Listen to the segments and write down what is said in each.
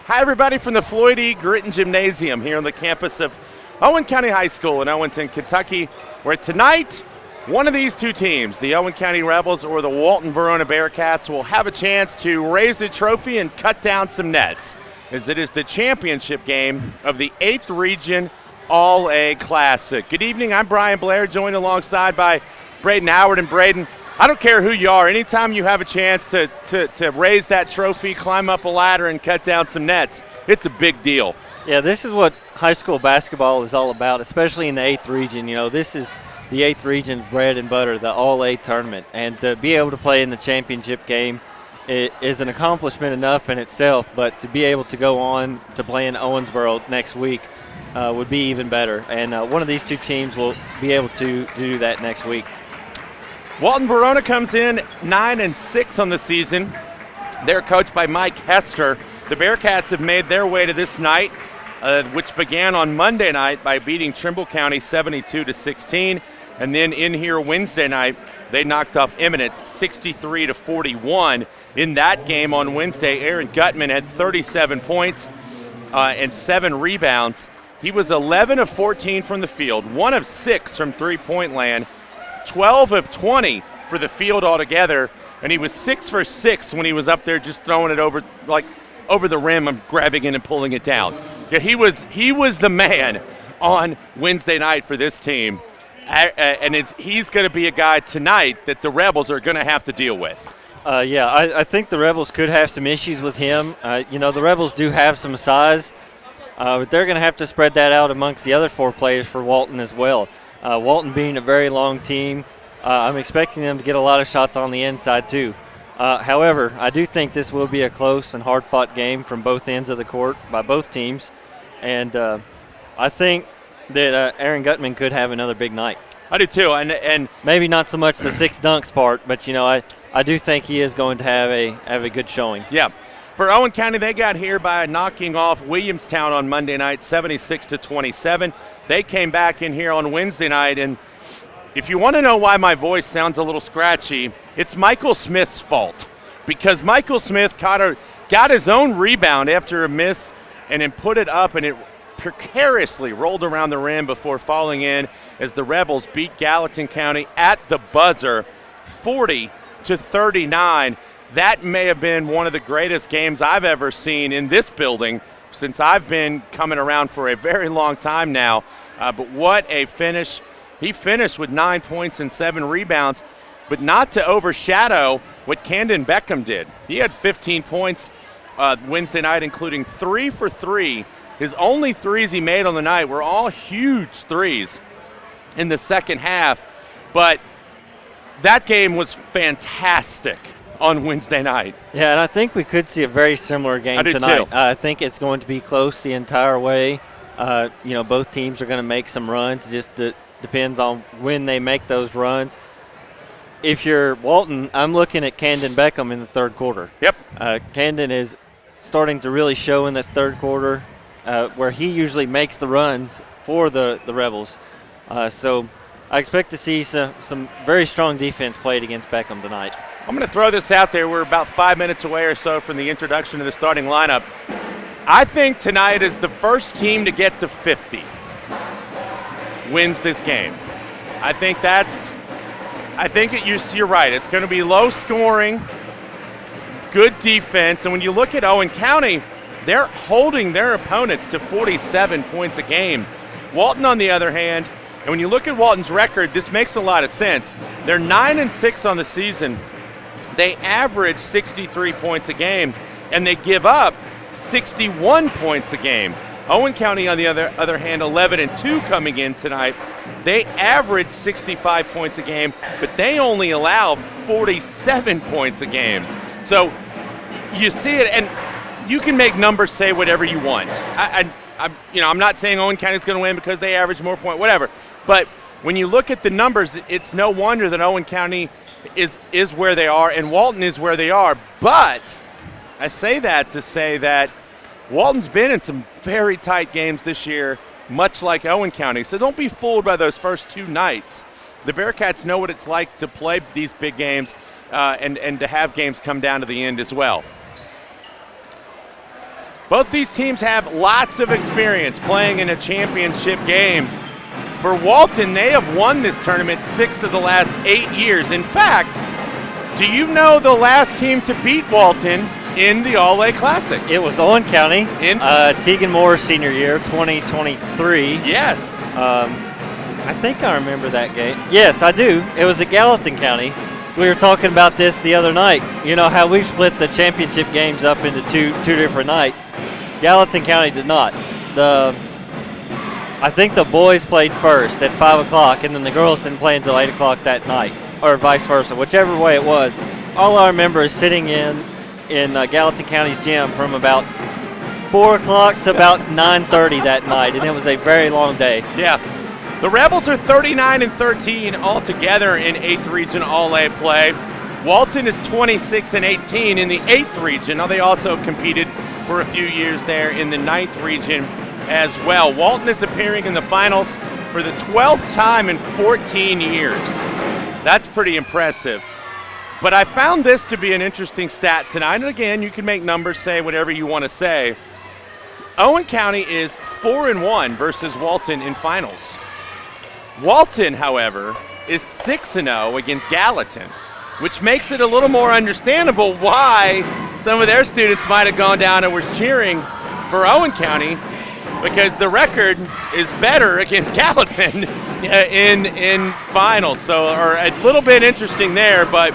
Hi, everybody, from the Floyd E. Gritton Gymnasium here on the campus of Owen County High School in Owenton, Kentucky, where tonight, one of these two teams, the Owen County Rebels or the Walton Verona Bearcats, will have a chance to raise a trophy and cut down some nets, as it is the championship game of the 8th Region All-A Classic. Good evening, I'm Brian Blair, joined alongside by Braden Howard. And Braden, I don't care who you are, anytime you have a chance to raise that trophy, climb up a ladder, and cut down some nets, it's a big deal. Yeah, this is what high school basketball is all about, especially in the 8th region. You know, this is the 8th region's bread and butter, the All-A tournament. And to be able to play in the championship game is an accomplishment enough in itself, but to be able to go on to play in Owensboro next week would be even better. And one of these two teams will be able to do that next week. Walton Verona comes in 9-6 on the season. They're coached by Mike Hester. The Bearcats have made their way to this night, which began on Monday night by beating Trimble County 72-16. And then in here Wednesday night, they knocked off Eminence 63-41. In that game on Wednesday, Aaron Gutman had 37 points and 7 rebounds. He was 11 of 14 from the field, 1 of 6 from three-point land, 12 of 20 for the field altogether, and he was 6 for 6 when he was up there just throwing it over the rim and grabbing it and pulling it down. Yeah, he was the man on Wednesday night for this team, and he's going to be a guy tonight that the Rebels are going to have to deal with. I think the Rebels could have some issues with him. The Rebels do have some size, but they're going to have to spread that out amongst the other 4 players for Walton as well. Walton being a very long team, I'm expecting them to get a lot of shots on the inside too. However, I do think this will be a close and hard-fought game from both ends of the court by both teams. And I think that Aaron Gutman could have another big night. I do too. And maybe not so much the 6 dunks part, but, I do think he is going to have a good showing. Yeah. For Owen County, they got here by knocking off Williamstown on Monday night, 76-27. They came back in here on Wednesday night, and if you want to know why my voice sounds a little scratchy, it's Michael Smith's fault, because Michael Smith got his own rebound after a miss and then put it up, and it precariously rolled around the rim before falling in as the Rebels beat Gallatin County at the buzzer 40-39. That may have been one of the greatest games I've ever seen in this building since I've been coming around for a very long time now. But what a finish. He finished with 9 points and 7 rebounds, but not to overshadow what Camden Beckham did. He had 15 points Wednesday night, including 3 for 3. His only threes he made on the night were all huge threes in the second half. But that game was fantastic on Wednesday night. Yeah, and I think we could see a very similar game tonight. I think it's going to be close the entire way. Both teams are going to make some runs. Just depends on when they make those runs. If you're Walton, I'm looking at Camden Beckham in the third quarter. Yep. Camden is starting to really show in the third quarter where he usually makes the runs for the Rebels. So I expect to see some very strong defense played against Beckham tonight. I'm going to throw this out there. We're about 5 minutes away or so from the introduction of the starting lineup. I think tonight is the first team to get to 50 wins this game. You're right. It's going to be low scoring, good defense. And when you look at Owen County, they're holding their opponents to 47 points a game. Walton, on the other hand, and when you look at Walton's record, this makes a lot of sense. They're 9-6 on the season. They average 63 points a game, and they give up 61 points a game. Owen County, on the other hand, 11-2 coming in tonight. They average 65 points a game, but they only allow 47 points a game. So you see it, and you can make numbers say whatever you want. I'm not saying Owen County's going to win because they average more points, whatever. But when you look at the numbers, it's no wonder that Owen County is where they are and Walton is where they are. But I say that to say that Walton's been in some very tight games this year, much like Owen County. So don't be fooled by those first 2 nights. The Bearcats know what it's like to play these big games and to have games come down to the end as well. Both these teams have lots of experience playing in a championship game. For Walton, they have won this tournament 6 of the last 8 years. In fact, do you know the last team to beat Walton in the All-A Classic? It was Owen County, Tegan Moore's senior year, 2023. Yes. I think I remember that game. Yes, I do. It was at Gallatin County. We were talking about this the other night. You know how we split the championship games up into two different nights. Gallatin County did not. I think the boys played first at 5 o'clock, and then the girls didn't play until 8 o'clock that night, or vice versa, whichever way it was. All I remember is sitting in Gallatin County's gym from about 4 o'clock to about 9:30 that night, and it was a very long day. Yeah. The Rebels are 39-13 altogether in 8th Region All-A play. Walton is 26-18 in the 8th Region. Now, they also competed for a few years there in the 9th Region as well. Walton is appearing in the finals for the 12th time in 14 years. That's pretty impressive. But I found this to be an interesting stat tonight. And again, you can make numbers say whatever you want to say. Owen County is 4-1 versus Walton in finals. Walton, however, is 6-0 against Gallatin, which makes it a little more understandable why some of their students might have gone down and was cheering for Owen County, because the record is better against Gallatin in finals. So, or a little bit interesting there, but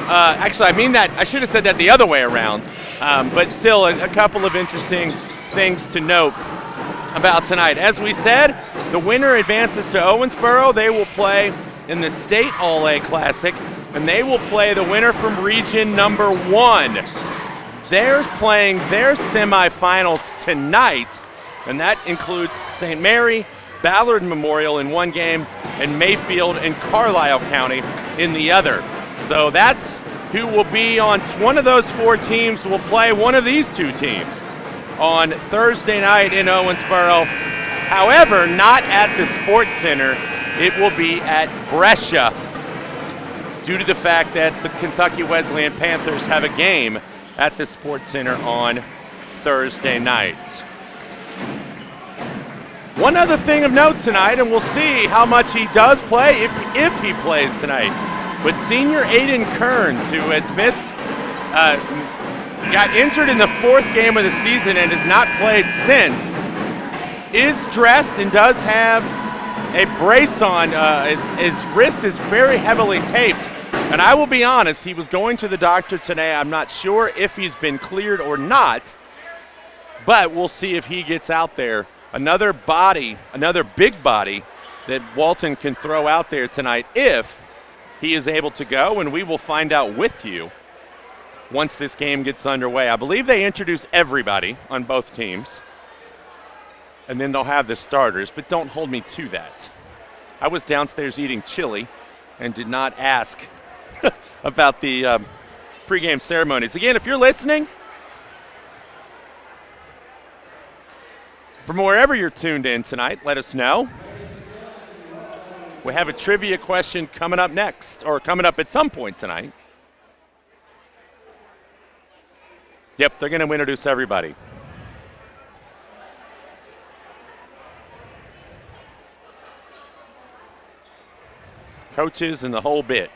actually, I mean that, I should have said that the other way around, but still a couple of interesting things to note about tonight. As we said, the winner advances to Owensboro. They will play in the State All-A Classic, and they will play the winner from region number 1. They're playing their semifinals tonight, and that includes St. Mary, Ballard Memorial in one game, and Mayfield and Carlisle County in the other. So that's who will be on one of those 4 teams will play one of these 2 teams on Thursday night in Owensboro. However, not at the Sports Center. It will be at Brescia due to the fact that the Kentucky Wesleyan Panthers have a game at the Sports Center on Thursday night. One other thing of note tonight, and we'll see how much he does play if he plays tonight. But senior Aiden Kearns, who has missed, got injured in the 4th game of the season and has not played since, is dressed and does have a brace on. His wrist is very heavily taped. And I will be honest, he was going to the doctor today. I'm not sure if he's been cleared or not, but we'll see if he gets out there. Another body, another big body that Walton can throw out there tonight if he is able to go, and we will find out with you once this game gets underway. I believe they introduce everybody on both teams, and then they'll have the starters, but don't hold me to that. I was downstairs eating chili and did not ask about the pregame ceremonies. Again, if you're listening, from wherever you're tuned in tonight, let us know. We have a trivia question coming up next, or coming up at some point tonight. Yep, they're going to introduce everybody. Coaches and the whole bit.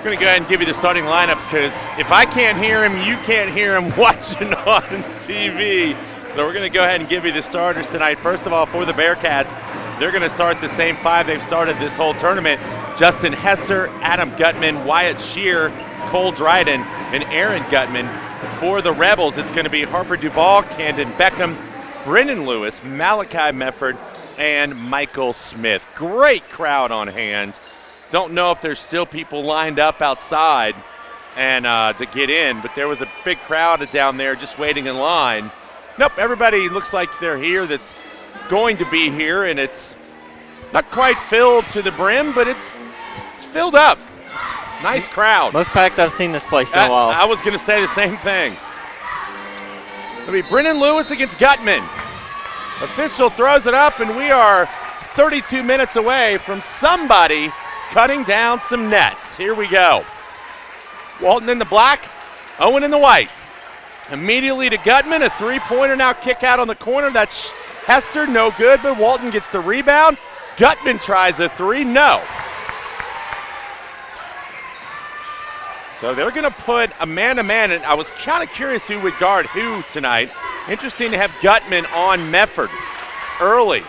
I'm going to go ahead and give you the starting lineups because if I can't hear him, you can't hear him watching on TV. So we're going to go ahead and give you the starters tonight. First of all, for the Bearcats, they're going to start the same five they've started this whole tournament. Justin Hester, Adam Gutman, Wyatt Shear, Cole Dryden, and Aaron Gutman. For the Rebels, it's going to be Harper Duvall, Camden Beckham, Brennan Lewis, Malachi Mefford, and Michael Smith. Great crowd on hand. Don't know if there's still people lined up outside and to get in, but there was a big crowd down there just waiting in line. Nope, everybody looks like they're here that's going to be here, and it's not quite filled to the brim, but it's filled up. Nice crowd. Most packed I've seen this place in a while. I was going to say the same thing. It'll be Brennan Lewis against Gutman. Official throws it up, and we are 32 minutes away from somebody cutting down some nets. Here we go. Walton in the black, Owen in the white. Immediately to Gutman, a three-pointer now kick out on the corner. That's Hester, no good, but Walton gets the rebound. Gutman tries a three, no. So they're going to put a man-to-man, and I was kind of curious who would guard who tonight. Interesting to have Gutman on Mefford early.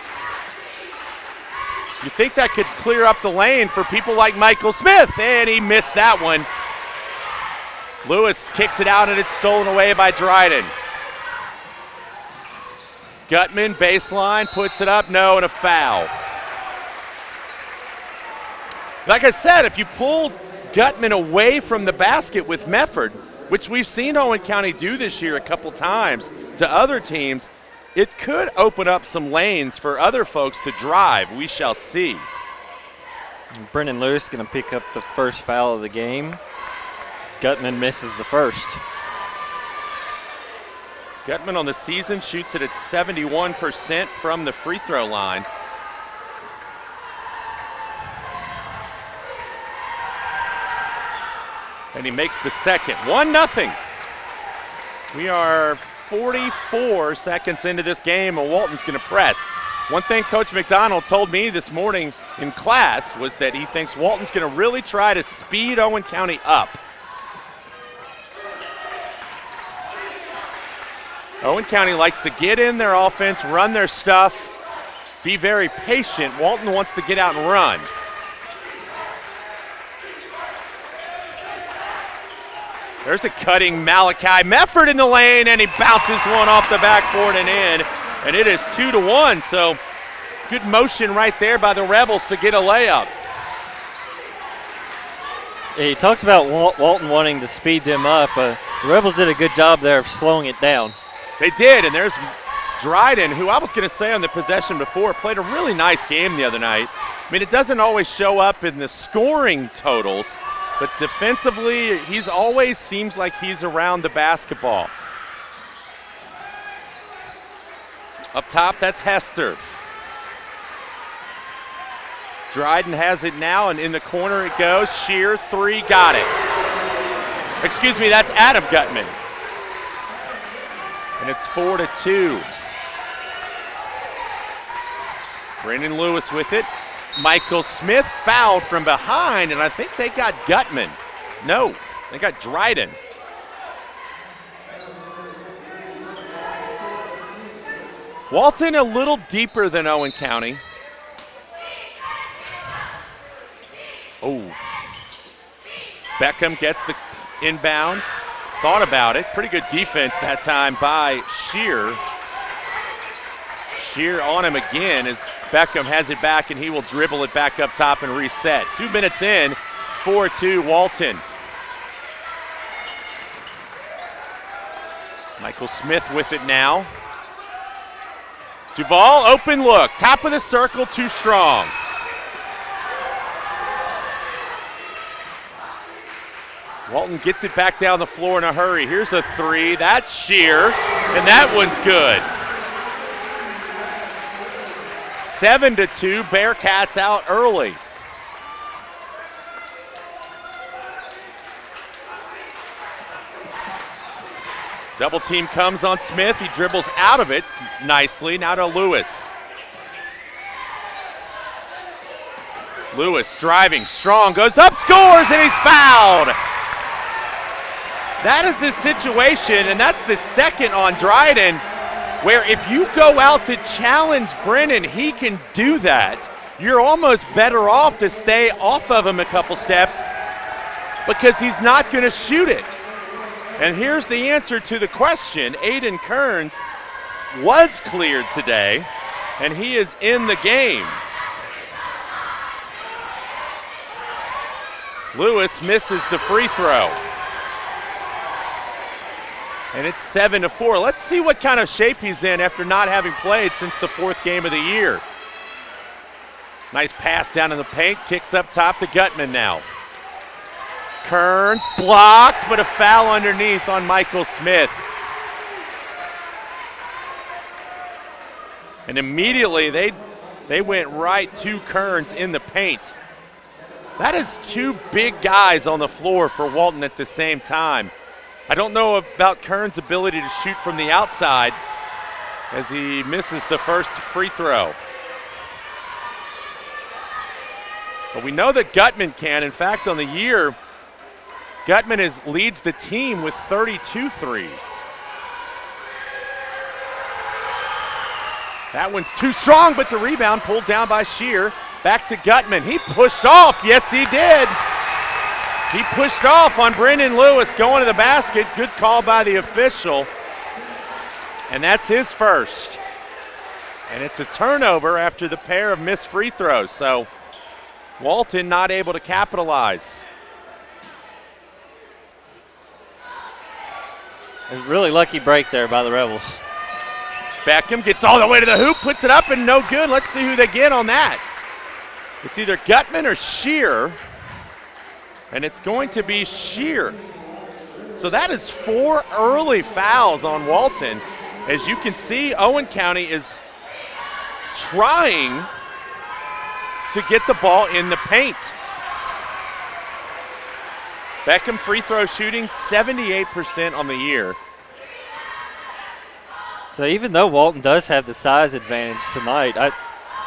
You think that could clear up the lane for people like Michael Smith, and he missed that one. Lewis kicks it out, and it's stolen away by Dryden. Gutman, baseline, puts it up, no, and a foul. Like I said, if you pull Gutman away from the basket with Mefford, which we've seen Owen County do this year a couple times to other teams, it could open up some lanes for other folks to drive. We shall see. Brennan Lewis going to pick up the first foul of the game. Gutman misses the first. Gutman on the season shoots it at 71% from the free throw line. And he makes the second. 1-0. We are 44 seconds into this game, and Walton's going to press. One thing Coach McDonald told me this morning in class was that he thinks Walton's going to really try to speed Owen County up. Owen County likes to get in their offense, run their stuff, be very patient. Walton wants to get out and run. There's a cutting Malachi Mefford in the lane, and he bounces one off the backboard and in, and it is 2-1. So good motion right there by the Rebels to get a layup. He talked about Walton wanting to speed them up. The Rebels did a good job there of slowing it down. They did, and there's Dryden, who I was going to say on the possession before, played a really nice game the other night. I mean, it doesn't always show up in the scoring totals, but defensively, he's always seems like he's around the basketball. Up top, that's Hester. Dryden has it now, and in the corner it goes. Shear, three, got it. Excuse me, that's Adam Gutman. And it's 4-2. Brandon Lewis with it. Michael Smith fouled from behind, and I think they got Gutman. No, they got Dryden. Walton a little deeper than Owen County. Oh. Beckham gets the inbound. Thought about it. Pretty good defense that time by Shear. Shear on him again as Beckham has it back, and he will dribble it back up top and reset. 2 minutes in, 4-2 Walton. Michael Smith with it now. Duvall, open look. Top of the circle, too strong. Walton gets it back down the floor in a hurry. Here's a three. That's Shear, and that one's good. 7-2, Bearcats out early. Double team comes on Smith. He dribbles out of it nicely. Now to Lewis. Lewis driving, strong, goes up, scores, and he's fouled. That is the situation, and that's the second on Dryden, where if you go out to challenge Brennan, he can do that. You're almost better off to stay off of him a couple steps because he's not going to shoot it. And here's the answer to the question. Aiden Kearns was cleared today, and he is in the game. Lewis misses the free throw. And it's 7-4. Let's see what kind of shape he's in after not having played since the fourth game of the year. Nice pass down in the paint, kicks up top to Gutman now. Kearns blocked, but a foul underneath on Michael Smith. And immediately they went right to Kearns in the paint. That is two big guys on the floor for Walton at the same time. I don't know about Kearns' ability to shoot from the outside as he misses the first free throw. But we know that Gutman can. In fact, on the year, Gutman leads the team with 32 threes. That one's too strong, but the rebound pulled down by Shear. Back to Gutman. He pushed off. Yes, he did. He pushed off on Brendan Lewis going to the basket. Good call by the official. And that's his first. And it's a turnover after the pair of missed free throws. So Walton not able to capitalize. A really lucky break there by the Rebels. Beckham gets all the way to the hoop, puts it up, and no good. Let's see who they get on that. It's either Gutman or Shear. And it's going to be Shear. So that is 4 early fouls on Walton. As you can see, Owen County is trying to get the ball in the paint. Beckham free throw shooting 78% on the year. So even though Walton does have the size advantage tonight, I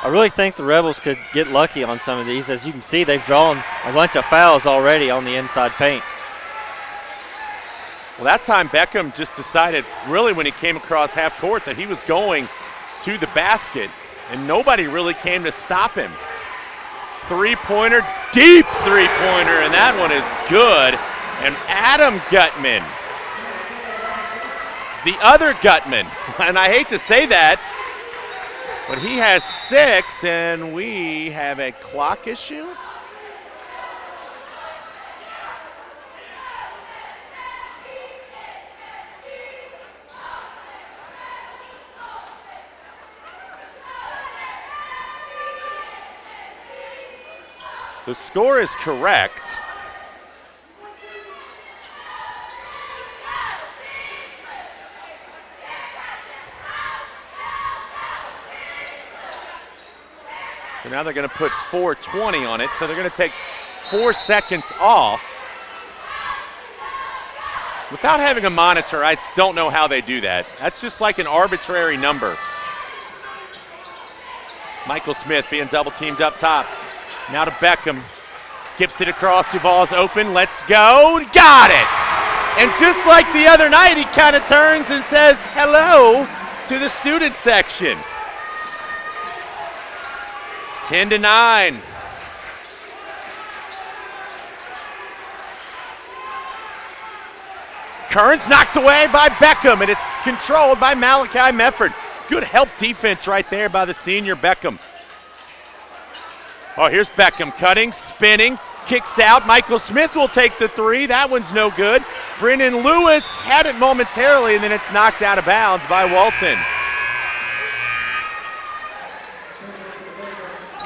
really think the Rebels could get lucky on some of these. As you can see, they've drawn a bunch of fouls already on the inside paint. Well, that time Beckham just decided, really when he came across half court, that he was going to the basket, and nobody really came to stop him. Three-pointer, deep three-pointer, and that one is good. And Adam Gutman, the other Gutman, and I hate to say that, but he has 6, and we have a clock issue. The score is correct. So now they're going to put 4:20 on it, so they're going to take 4 seconds off. Without having a monitor, I don't know how they do that. That's just like an arbitrary number. Michael Smith being double teamed up top. Now to Beckham. Skips it across. Duvall's open. Let's go. Got it. And just like the other night, he kind of turns and says hello to the student section. 10-9. Kearns knocked away by Beckham, and it's controlled by Malachi Mefford. Good help defense right there by the senior Beckham. Oh, here's Beckham cutting, spinning, kicks out. Michael Smith will take the three. That one's no good. Brennan Lewis had it momentarily, and then it's knocked out of bounds by Walton.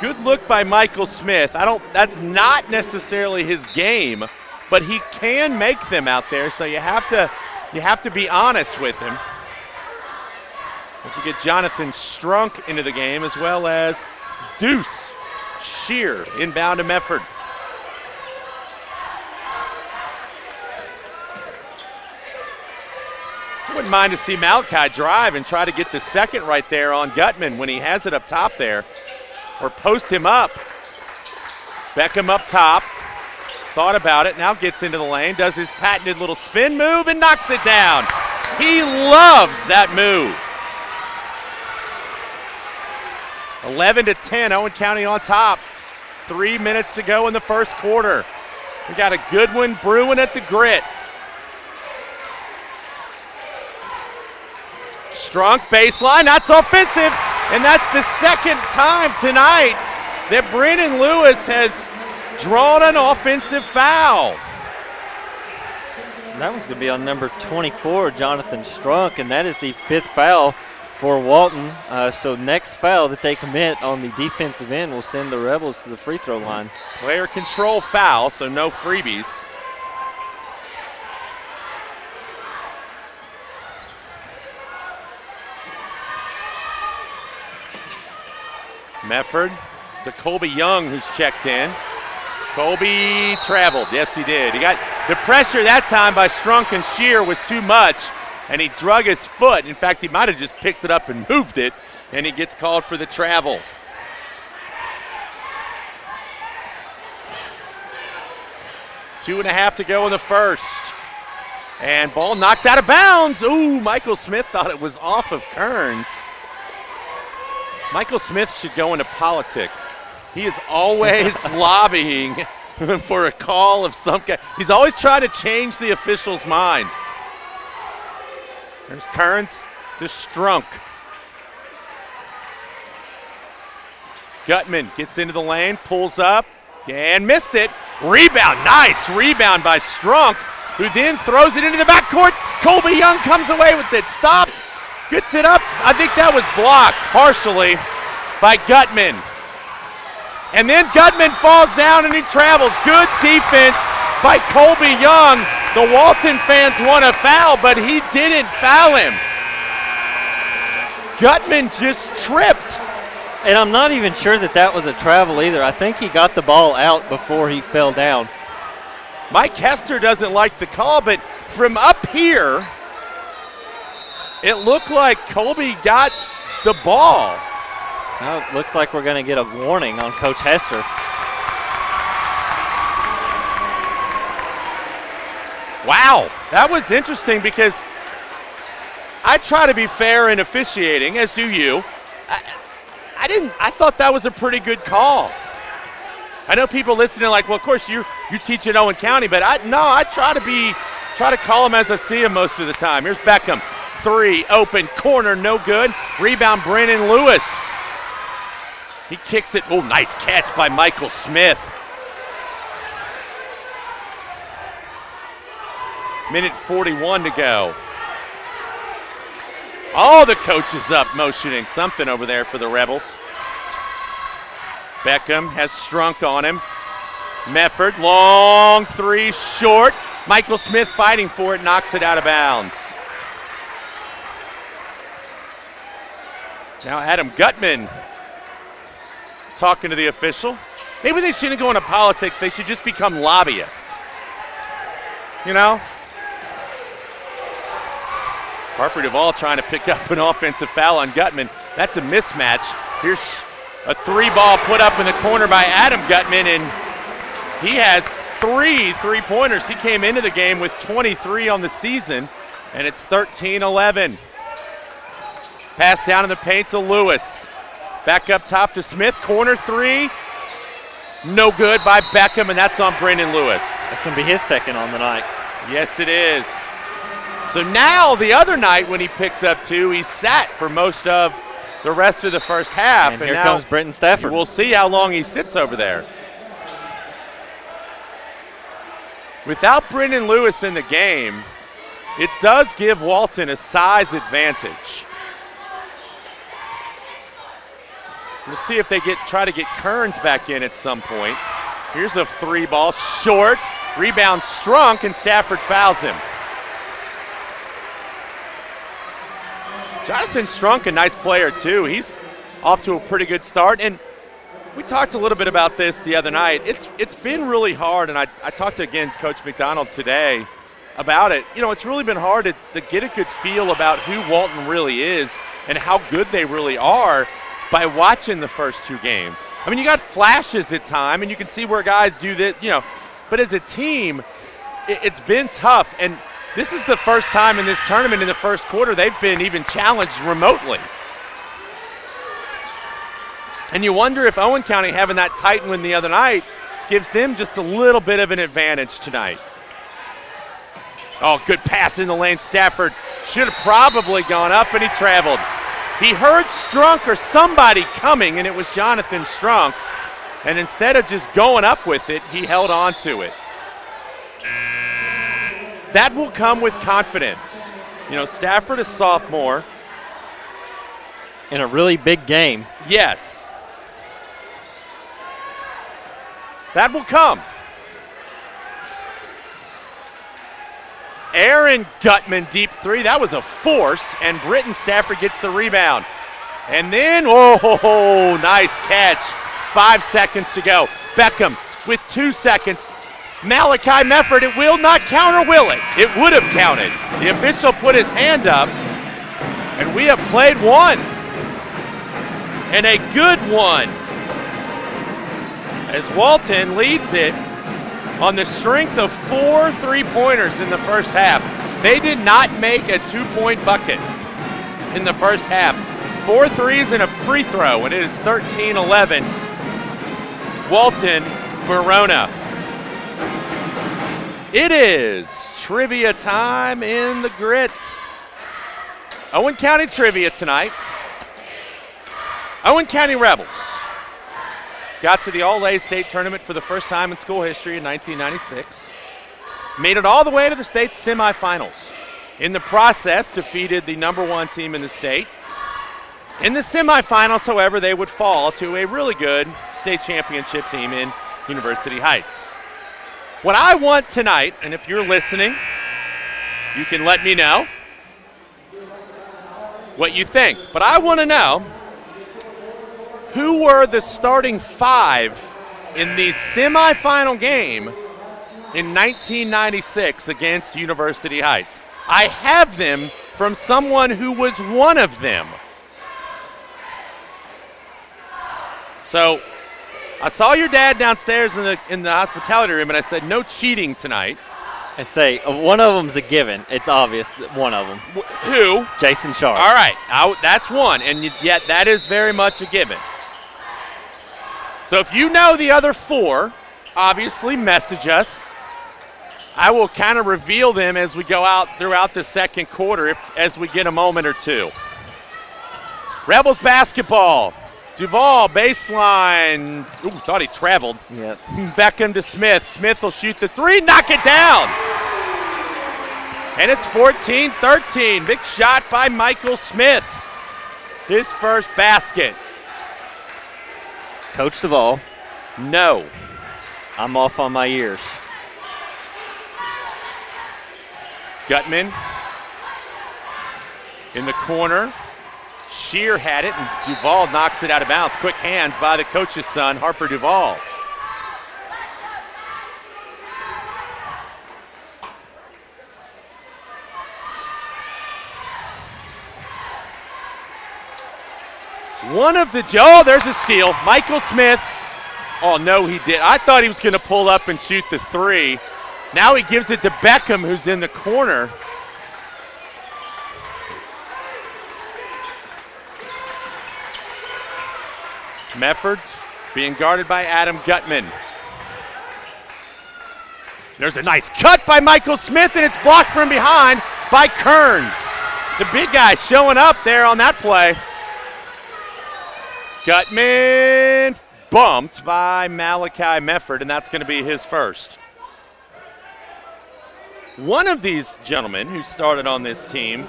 Good look by Michael Smith. That's not necessarily his game, but he can make them out there, so you have to be honest with him. As we get Jonathan Strunk into the game, as well as Deuce Shear inbound to Mefford. I wouldn't mind to see Malachi drive and try to get the second right there on Gutman when he has it up top there, or post him up. Beckham up top, thought about it, now gets into the lane, does his patented little spin move and knocks it down. He loves that move. 11-10, Owen County on top. 3 minutes to go in the first quarter. We got a good one brewing at the grit. Strunk baseline, that's offensive, and that's the second time tonight that Brennan Lewis has drawn an offensive foul. That one's going to be on number 24, Jonathan Strunk, and that is the 5th foul for Walton. So next foul that they commit on the defensive end will send the Rebels to the free throw line. Player control foul, so no freebies. Mefford to Colby Young, who's checked in. Colby traveled. Yes, he did. He got the pressure that time by Strunk and Shear was too much, and he drug his foot. In fact, he might have just picked it up and moved it, and he gets called for the travel. Two and a half to go in the first. And ball knocked out of bounds. Ooh, Michael Smith thought it was off of Kearns. Michael Smith should go into politics. He is always lobbying for a call of some kind. He's always trying to change the official's mind. There's Kearns to Strunk. Gutman gets into the lane, pulls up, and missed it. Rebound, nice rebound by Strunk, who then throws it into the backcourt. Colby Young comes away with it, stops, gets it up. I think that was blocked partially by Gutman. And then Gutman falls down and he travels. Good defense by Colby Young. The Walton fans want a foul, but he didn't foul him. Gutman just tripped. And I'm not even sure that was a travel either. I think he got the ball out before he fell down. Mike Hester doesn't like the call, but from up here, it looked like Colby got the ball. Well, it looks like we're going to get a warning on Coach Hester. Wow, that was interesting because I try to be fair in officiating, as do you. I thought that was a pretty good call. I know people listening are like, well, of course you teach at Owen County, but I try to call them as I see them most of the time. Here's Beckham, 3, open, corner, no good. Rebound, Brennan Lewis. He kicks it. Oh, nice catch by Michael Smith. Minute 41 to go. Oh, the coach is up motioning something over there for the Rebels. Beckham has Strunk on him. Mefford, long 3, short. Michael Smith fighting for it, knocks it out of bounds. Now Adam Gutman talking to the official. Maybe they shouldn't go into politics. They should just become lobbyists. You know? Harper Duvall trying to pick up an offensive foul on Gutman. That's a mismatch. Here's a 3-ball put up in the corner by Adam Gutman, and he has 3 3-pointers. He came into the game with 23 on the season, and it's 13-11. Pass down in the paint to Lewis. Back up top to Smith. Corner 3. No good by Beckham, and that's on Brendan Lewis. That's going to be his second on the night. Yes, it is. So now the other night when he picked up 2, he sat for most of the rest of the first half. And here comes Brenton Stafford. We'll see how long he sits over there. Without Brendan Lewis in the game, it does give Walton a size advantage. We'll see if they try to get Kearns back in at some point. Here's a 3-ball, short. Rebound Strunk, and Stafford fouls him. Jonathan Strunk, a nice player too. He's off to a pretty good start. And we talked a little bit about this the other night. It's been really hard, and I talked to, again, Coach McDonald today about it. You know, it's really been hard to get a good feel about who Walton really is and how good they really are by watching the first 2 games. I mean, you got flashes at time, and you can see where guys do that, you know. But as a team, it's been tough. And this is the first time in this tournament in the first quarter they've been even challenged remotely. And you wonder if Owen County having that tight win the other night gives them just a little bit of an advantage tonight. Oh, good pass in the lane. Stafford should have probably gone up, and he traveled. He heard Strunk or somebody coming, and it was Jonathan Strunk. And instead of just going up with it, he held on to it. That will come with confidence. You know, Stafford is sophomore. In a really big game. Yes. That will come. Aaron Gutman, deep 3. That was a force, and Britton Stafford gets the rebound. And then, oh, nice catch. 5 seconds to go. Beckham with 2 seconds. Malachi Mefford, it will not count, or will it? It would have counted. The official put his hand up, and we have played one. And a good one. As Walton leads it on the strength of 4 3-pointers in the first half. They did not make a 2-point bucket in the first half. 4 threes and a free throw, and it is 13-11. Walton, Verona. It is trivia time in the Grit. Owen County trivia tonight. Owen County Rebels got to the All-A State Tournament for the first time in school history in 1996. Made it all the way to the state semifinals. In the process, defeated the #1 team in the state. In the semifinals, however, they would fall to a really good state championship team in University Heights. What I want tonight, and if you're listening, you can let me know. what you think. But I want to know, who were the starting 5 in the semifinal game in 1996 against University Heights? I have them from someone who was one of them. So I saw your dad downstairs in the hospitality room, and I said, no cheating tonight. I say one of them's a given. It's obvious that one of them. Who? Jason Sharp. All right, that's one, and yet that is very much a given. So if you know the other 4, obviously message us. I will kind of reveal them as we go out throughout the second quarter as we get a moment or two. Rebels basketball. Duval, baseline. Ooh, thought he traveled. Yep. Beckham to Smith. Smith will shoot the 3, knock it down. And it's 14-13. Big shot by Michael Smith. His first basket. Coach Duval. No. I'm off on my ears. Gutman in the corner. Shear had it, and Duval knocks it out of bounds. Quick hands by the coach's son, Harper Duval. There's a steal. Michael Smith. Oh, no, he did. I thought he was going to pull up and shoot the 3. Now he gives it to Beckham, who's in the corner. Mefford being guarded by Adam Gutman. There's a nice cut by Michael Smith, and it's blocked from behind by Kearns. The big guy showing up there on that play. Gutman bumped by Malachi Mefford, and that's going to be his first. One of these gentlemen who started on this team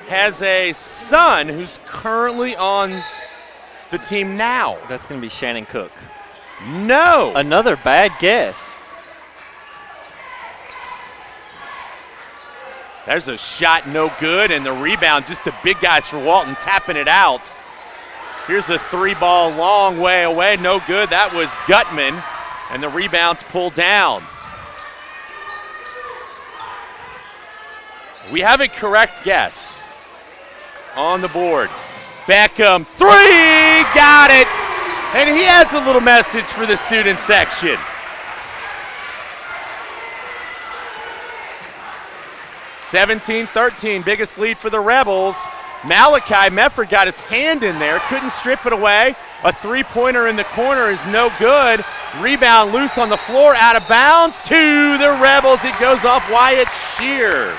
has a son who's currently on the team now. That's going to be Shannon Cook. No. Another bad guess. There's a shot, no good, and the rebound, just the big guys for Walton tapping it out. Here's a 3-ball long way away, no good. That was Gutman, and the rebound's pulled down. We have a correct guess on the board. Beckham, 3, got it. And he has a little message for the student section. (17-13), biggest lead for the Rebels. Malachi Mefford got his hand in there, couldn't strip it away. A 3-pointer in the corner is no good. Rebound loose on the floor, out of bounds to the Rebels. It goes off Wyatt Shear.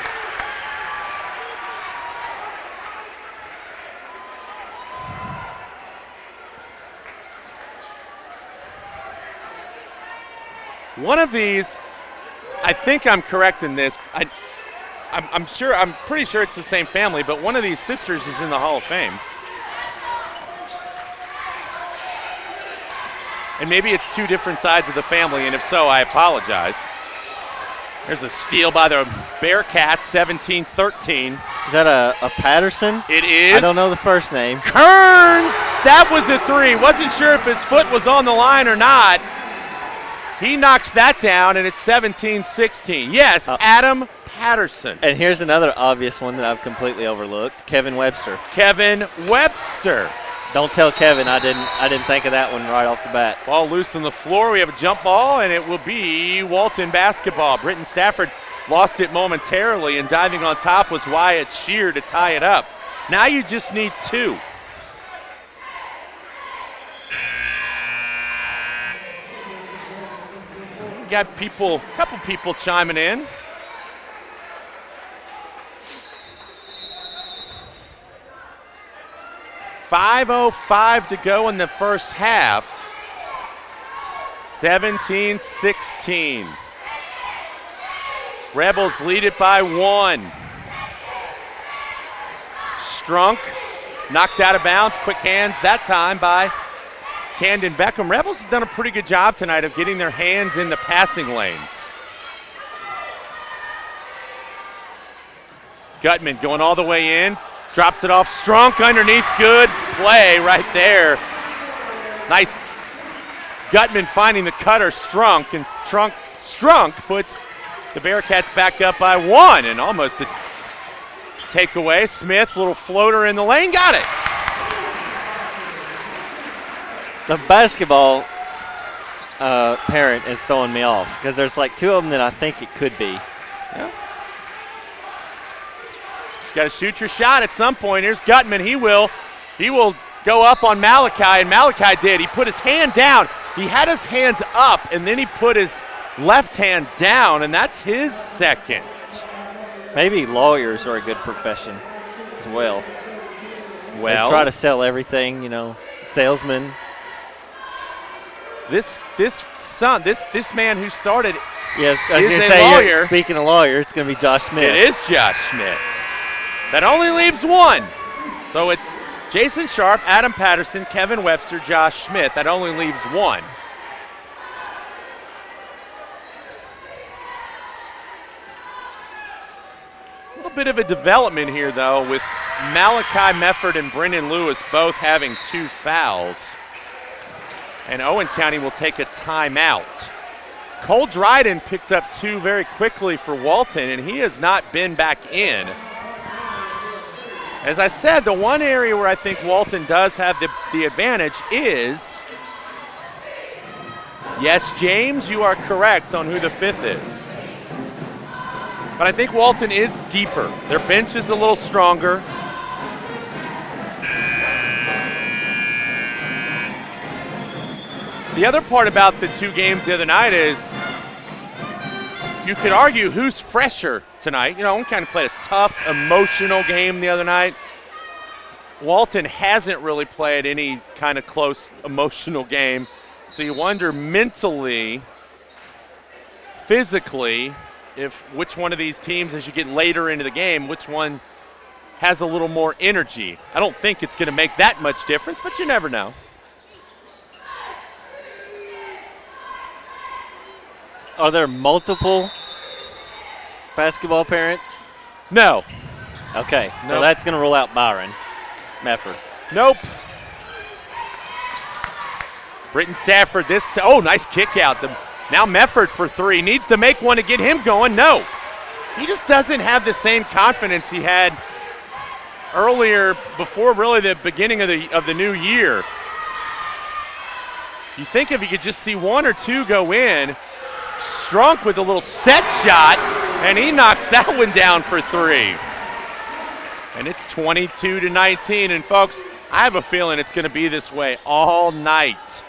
One of these, I think I'm correct in this. I'm pretty sure it's the same family, but one of these sisters is in the Hall of Fame. And maybe it's 2 different sides of the family, and if so, I apologize. There's a steal by the Bearcats, 17-13. Is that a Patterson? It is. I don't know the first name. Kearns, that was a 3. Wasn't sure if his foot was on the line or not. He knocks that down, and it's 17-16. Yes, Adam Patterson. And here's another obvious one that I've completely overlooked. Kevin Webster. Kevin Webster. Don't tell Kevin I didn't think of that one right off the bat. Ball loose on the floor. We have a jump ball, and it will be Walton basketball. Britton Stafford lost it momentarily, and diving on top was Wyatt Shear to tie it up. Now you just need 2. Got a couple people chiming in. .505 to go in the first half. 17-16. Rebels lead it by 1. Strunk knocked out of bounds. Quick hands that time by Camden Beckham. Rebels have done a pretty good job tonight of getting their hands in the passing lanes. Gutman going all the way in. Drops it off. Strunk underneath. Good play right there. Nice. Gutman finding the cutter. Strunk. And Strunk puts the Bearcats back up by 1 and almost a takeaway. Smith, little floater in the lane. Got it. The basketball parent is throwing me off because there's like 2 of them that I think it could be. Yeah. You got to shoot your shot at some point. Here's Gutman. He will go up on Malachi, and Malachi did. He put his hand down. He had his hands up, and then he put his left hand down, and that's his second. Maybe lawyers are a good profession as well. Well, they try to sell everything, salesmen. This man who started yes, I was is going to a say, lawyer. Speaking of lawyers, it's going to be Josh Smith. It is Josh Smith. That only leaves 1. So it's Jason Sharp, Adam Patterson, Kevin Webster, Josh Smith. That only leaves 1. A little bit of a development here, though, with Malachi Mefford and Brendan Lewis both having 2 fouls. And Owen County will take a timeout. Cole Dryden picked up 2 very quickly for Walton, and he has not been back in. As I said, the one area where I think Walton does have the advantage is, yes, James, you are correct on who the 5th is. But I think Walton is deeper. Their bench is a little stronger. The other part about the 2 games the other night is you could argue who's fresher tonight. We kind of played a tough, emotional game the other night. Walton hasn't really played any kind of close, emotional game. So you wonder mentally, physically, which one of these teams, as you get later into the game, which one has a little more energy. I don't think it's going to make that much difference, but you never know. Are there multiple basketball parents? No. Okay, so Nope. that's going to rule out Byron Mefford. Nope. Britton Stafford, nice kick out. Now Mefford for 3. Needs to make one to get him going. No. He just doesn't have the same confidence he had earlier, before really the beginning of the new year. You think if you could just see 1 or 2 go in. Strunk with a little set shot, and he knocks that one down for 3. And it's 22-19. And folks, I have a feeling it's going to be this way all night.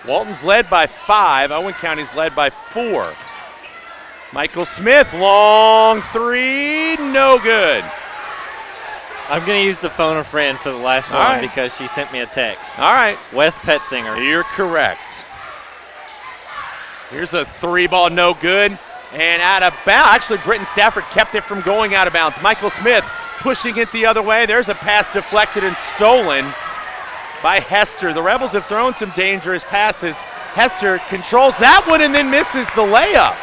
Walton's led by 5. Owen County's led by 4. Michael Smith, long 3, no good. I'm going to use the phone a friend for the last one right. because she sent me a text. All right. Wes Petzinger. You're correct. Here's a 3-ball, no good. And out of bounds. Actually, Britton Stafford kept it from going out of bounds. Michael Smith pushing it the other way. There's a pass deflected and stolen by Hester. The Rebels have thrown some dangerous passes. Hester controls that one and then misses the layup.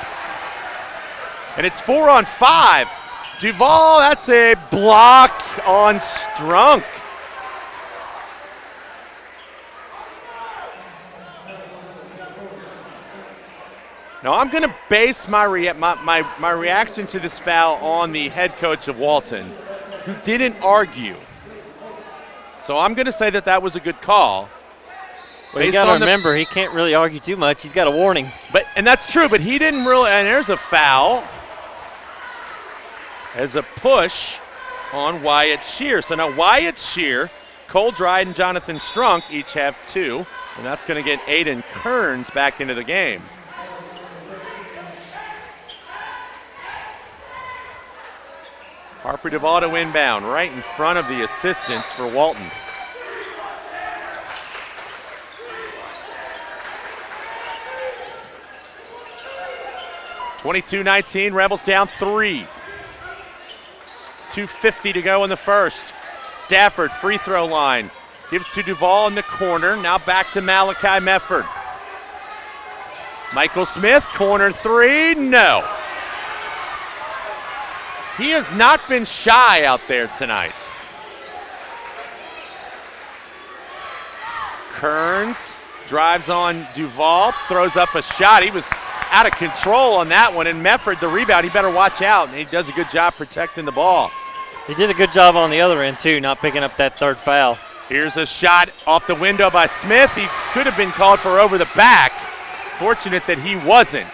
And it's 4 on 5. Duvall, that's a block on Strunk. Now I'm going to base my reaction to this foul on the head coach of Walton, who didn't argue. So I'm going to say that was a good call. Well, you got to remember, he can't really argue too much. He's got a warning. And that's true, but he didn't really. And there's a foul as a push on Wyatt Shear. So now Wyatt Shear, Cole Dryden, and Jonathan Strunk each have 2, and that's going to get Aiden Kearns back into the game. Harper DeVato inbound, right in front of the assistants for Walton. (22-19), Rebels down 3. 2:50 to go in the first. Stafford, free throw line. Gives to Duvall in the corner. Now back to Malachi Mefford. Michael Smith, corner 3, no. He has not been shy out there tonight. Kearns drives on Duval, throws up a shot. He was out of control on that one, and Mefford, the rebound, he better watch out, and he does a good job protecting the ball. He did a good job on the other end, too, not picking up that third foul. Here's a shot off the window by Smith. He could have been called for over the back. Fortunate that he wasn't.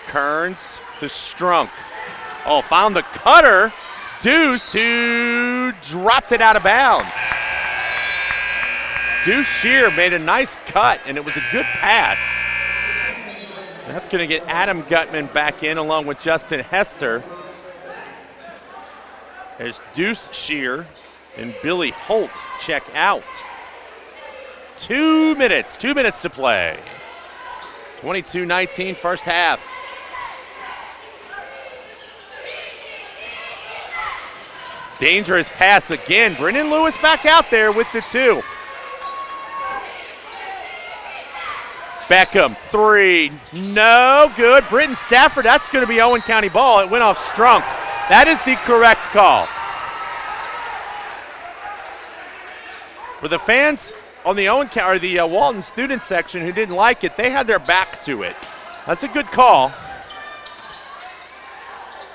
Kearns to Strunk. Oh, found the cutter. Deuce, who dropped it out of bounds. Deuce Shear made a nice cut, and it was a good pass. That's going to get Adam Gutman back in along with Justin Hester. There's Deuce Shear and Billy Holt check out. 2 minutes to play. 22-19 first half. Dangerous pass again. Brennan Lewis back out there with the two. Beckham, three, no good. Britton Stafford, that's going to be Owen County ball. It went off Strunk. That is the correct call. For the fans on the Walton student section who didn't like it, they had their back to it. That's a good call.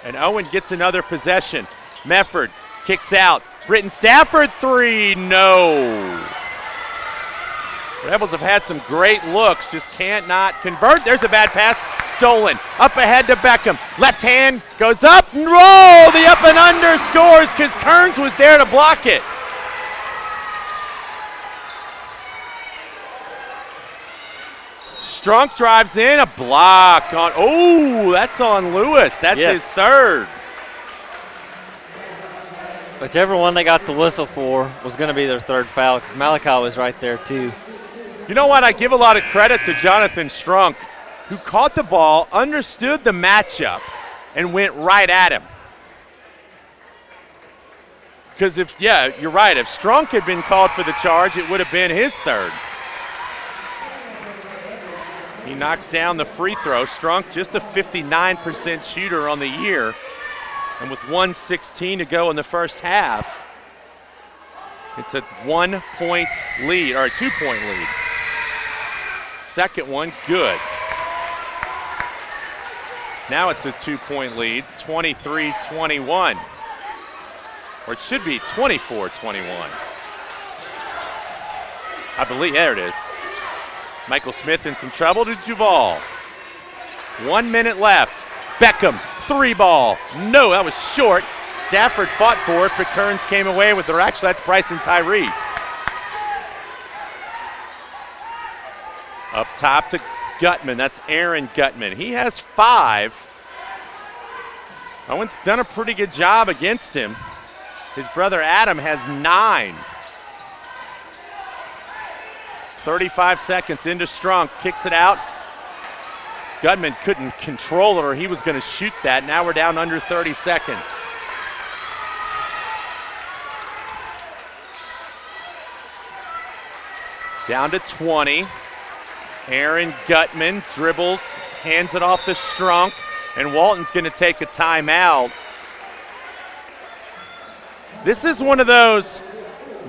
And Owen gets another possession. Mefford kicks out. Britton Stafford, three, no. Rebels have had some great looks, just can't not convert. There's a bad pass, stolen. Up ahead to Beckham. Left hand goes up and roll. The up and under scores because Kearns was there to block it. Strunk drives in, a block on, oh, that's on Lewis. That's his third. Whichever one they got the whistle for was going to be their third foul because Malachi was right there too. You know what? I give a lot of credit to Jonathan Strunk, who caught the ball, understood the matchup, and went right at him. Because you're right. If Strunk had been called for the charge, it would have been his third. He knocks down the free throw. Strunk just a 59% shooter on the year. And with 1:16 to go in the first half, it's a 1 point lead, or a 2 point lead. Second one, good. Now it's a 2 point lead, 23-21. Or it should be 24-21. I believe, there it is. Michael Smith in some trouble to Duval. 1 minute left. Beckham, three ball. No, that was short. Stafford fought for it, but Kearns came away with it. Actually, that's Bryson Tyree. Up top to Gutman. That's Aaron Gutman. He has 5. Owen's done a pretty good job against him. His brother Adam has 9. 35 seconds into Strunk. Kicks it out. Gutman couldn't control it, or he was going to shoot that. Now we're down under 30 seconds. Down to 20. Aaron Gutman dribbles, hands it off to Strunk, and Walton's going to take a timeout. This is one of those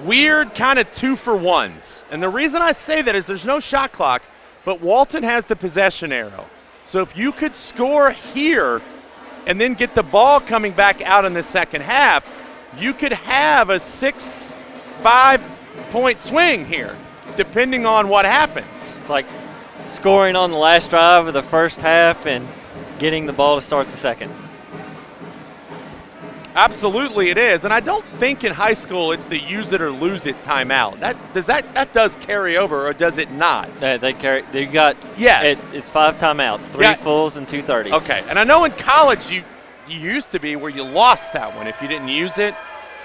weird kind of 2-for-1s. And the reason I say that is there's no shot clock, but Walton has the possession arrow. So if you could score here and then get the ball coming back out in the second half, you could have a 6-5 point swing here, depending on what happens. It's like scoring on the last drive of the first half and getting the ball to start the second. Absolutely it is, and I don't think in high school it's the use it or lose it timeout. That does carry over, or does it not? They carry. They got. Yes. It's 5 timeouts, 3 fulls and 2 30s. Okay, and I know in college you used to be where you lost that one if you didn't use it,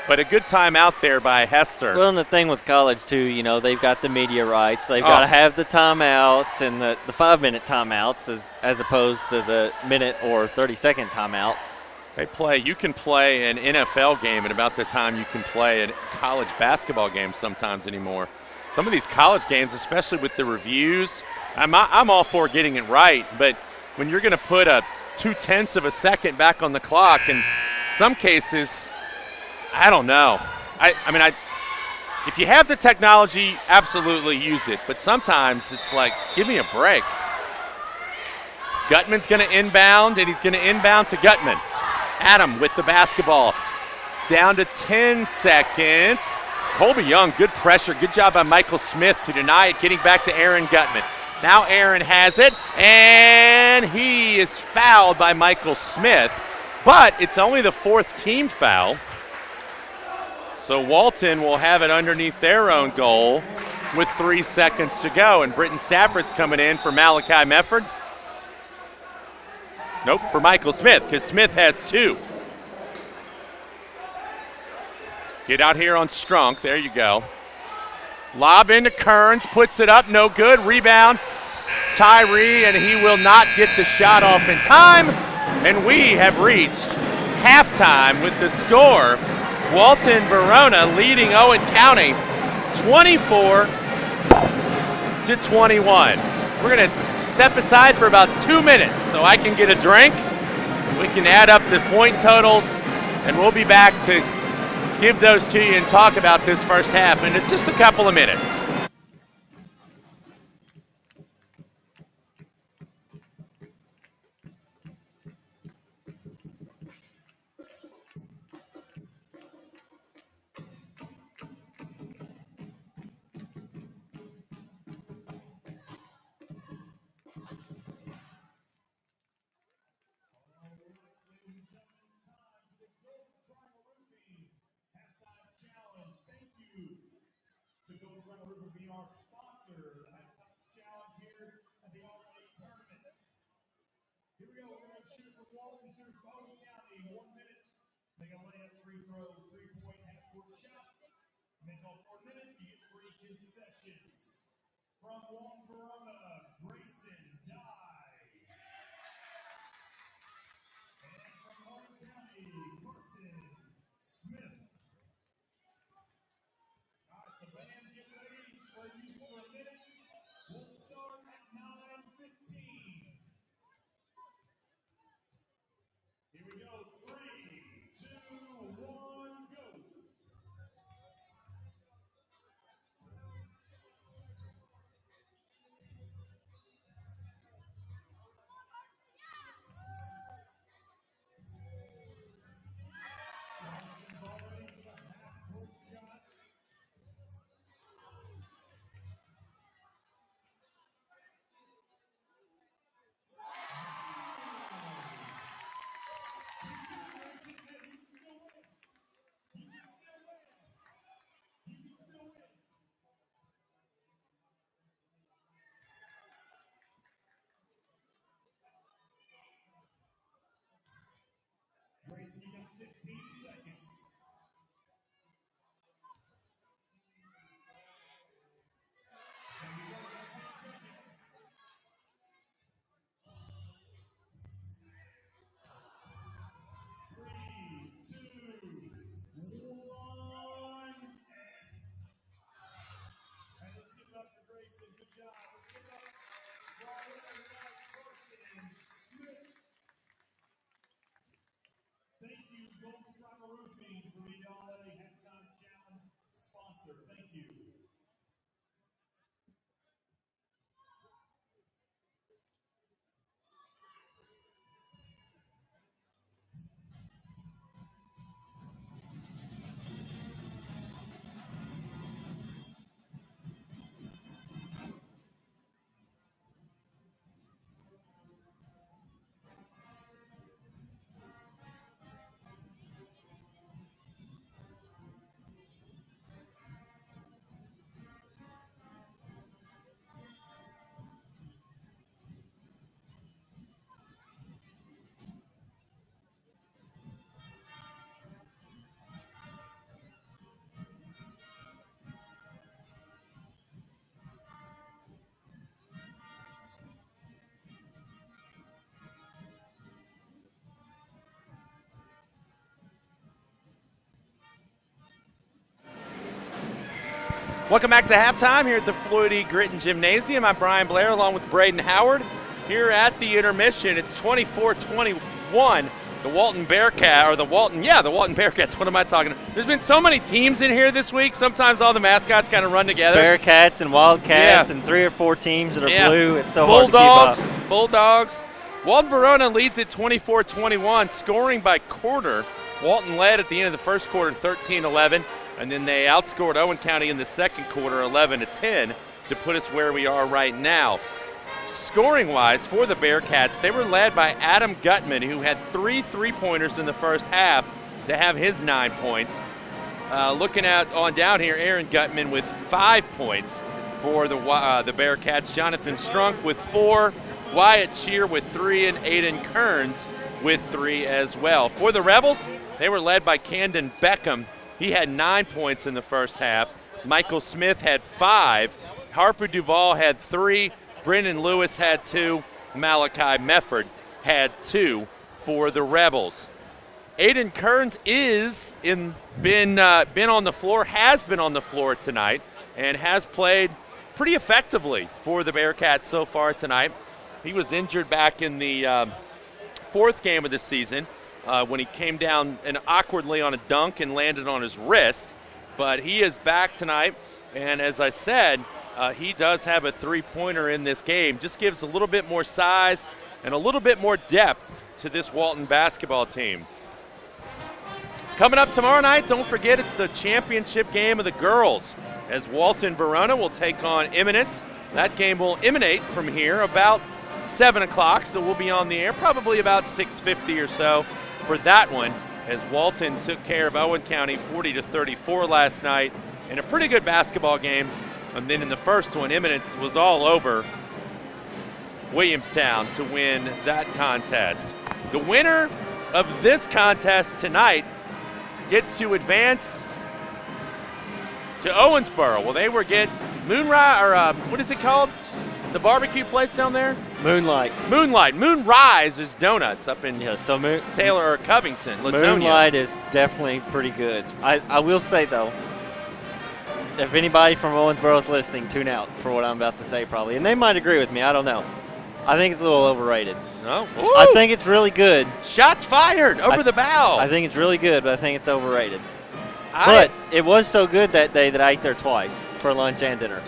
but a good timeout there by Hester. Well, and the thing with college too, they've got the media rights. They've got to have the timeouts and the 5-minute timeouts as opposed to the minute or 30-second timeouts. You can play an NFL game at about the time you can play a college basketball game sometimes anymore. Some of these college games, especially with the reviews, I'm all for getting it right, but when you're going to put a 2/10 of a second back on the clock. In some cases, I don't know. If you have the technology, absolutely use it. But sometimes it's like, give me a break. Gutman's going to inbound, and he's going to inbound to Gutman. Adam with the basketball. Down to 10 seconds. Colby Young, good pressure. Good job by Michael Smith to deny it, getting back to Aaron Gutman. Now Aaron has it, and he is fouled by Michael Smith. But it's only the fourth team foul. So Walton will have it underneath their own goal with 3 seconds to go. And Britton Stafford's coming in for Malachi Mefford. Nope, for Michael Smith, because Smith has 2. Get out here on Strunk. There you go. Lob into Kearns, puts it up, no good. Rebound, Tyree, and he will not get the shot off in time. And we have reached halftime with the score. Walton Verona leading Owen County 24-21. We're going to step aside for about 2 minutes so I can get a drink. We can add up the point totals, and we'll be back to give those to you and talk about this first half in just a couple of minutes. Welcome back to halftime here at the Floyd E. Gritton Gymnasium. I'm Brian Blair along with Braden Howard. here at the intermission. It's 24-21. The Walton Bearcats. What am I talking about? There's been so many teams in here this week. Sometimes all the mascots kind of run together. Bearcats and Wildcats and 3 or 4 teams that are blue. It's so Bulldogs, hard to keep up. Bulldogs. Walton Verona leads at 24-21, scoring by quarter. Walton led at the end of the first quarter 13-11, and then they outscored Owen County in the second quarter 11-10 to put us where we are right now. Scoring-wise, for the Bearcats, they were led by Adam Gutman, who had 3 three-pointers in the first half to have his 9 points. Looking on down here, Aaron Gutman with 5 points for the Bearcats. Jonathan Strunk with 4, Wyatt Shear with 3, and Aiden Kearns with 3 as well. For the Rebels, they were led by Camden Beckham. He had 9 points in the first half. Michael Smith had 5. Harper Duvall had 3. Brendan Lewis had 2. Malachi Mefford had 2 for the Rebels. Aiden Kearns has been on the floor tonight and has played pretty effectively for the Bearcats so far tonight. He was injured back in the 4th game of the season when he came down and awkwardly on a dunk and landed on his wrist. But he is back tonight, and as I said, he does have a 3-pointer in this game. Just gives a little bit more size and a little bit more depth to this Walton basketball team. Coming up tomorrow night, don't forget it's the championship game of the girls, as Walton Verona will take on Eminence. That game will emanate from here about 7 o'clock, so we'll be on the air probably about 6:50 or so for that one, as Walton took care of Owen County 40-34 last night in a pretty good basketball game. And then in the first one, Eminence was all over Williamstown to win that contest. The winner of this contest tonight gets to advance to Owensboro. Well, they were Moonrise, what is it called? The barbecue place down there? Moonlight. Moonrise is donuts up in Taylor or Covington, Latonia. Moonlight is definitely pretty good. I will say, though, if anybody from Owensboro is listening, tune out for what I'm about to say probably. And they might agree with me. I don't know. I think it's a little overrated. No? I think it's really good. Shots fired over the bow. I think it's really good, but I think it's overrated. But it was so good that day that I ate there twice for lunch and dinner.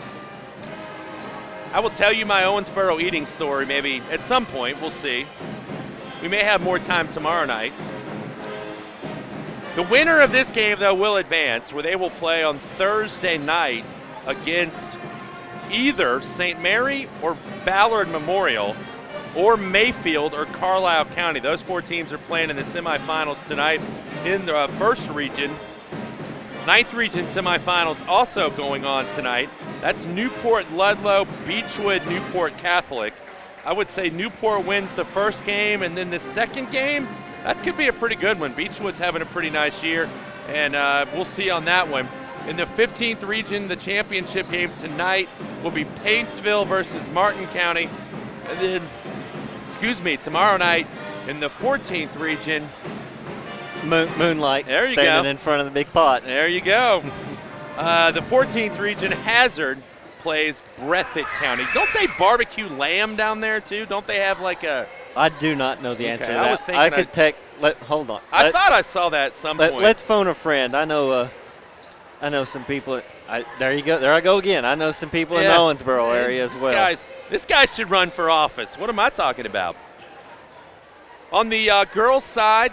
I will tell you my Owensboro eating story maybe at some point. We'll see. We may have more time tomorrow night. The winner of this game, though, will advance, where they will play on Thursday night against either St. Mary or Ballard Memorial or Mayfield or Carlisle County. Those 4 teams are playing in the semifinals tonight in the first region. 9th region semifinals also going on tonight. That's Newport Ludlow, Beechwood, Newport Catholic. I would say Newport wins the first game, and then the second game, that could be a pretty good one. Beechwood's having a pretty nice year, and we'll see on that one. In the 15th region, the championship game tonight will be Paintsville versus Martin County. And then, tomorrow night in the 14th region, Moonlight. There you standing go. in front of the big pot. There you go. The 14th region, Hazard plays Breathitt County. Don't they barbecue lamb down there too? Don't they have like a? I do not know the answer to that. I was thinking hold on. I thought I saw that at some point. Let's phone a friend. I know some people. There you go. There I go again. I know some people in the Owensboro area as well. This guy should run for office. What am I talking about? On the girls' side,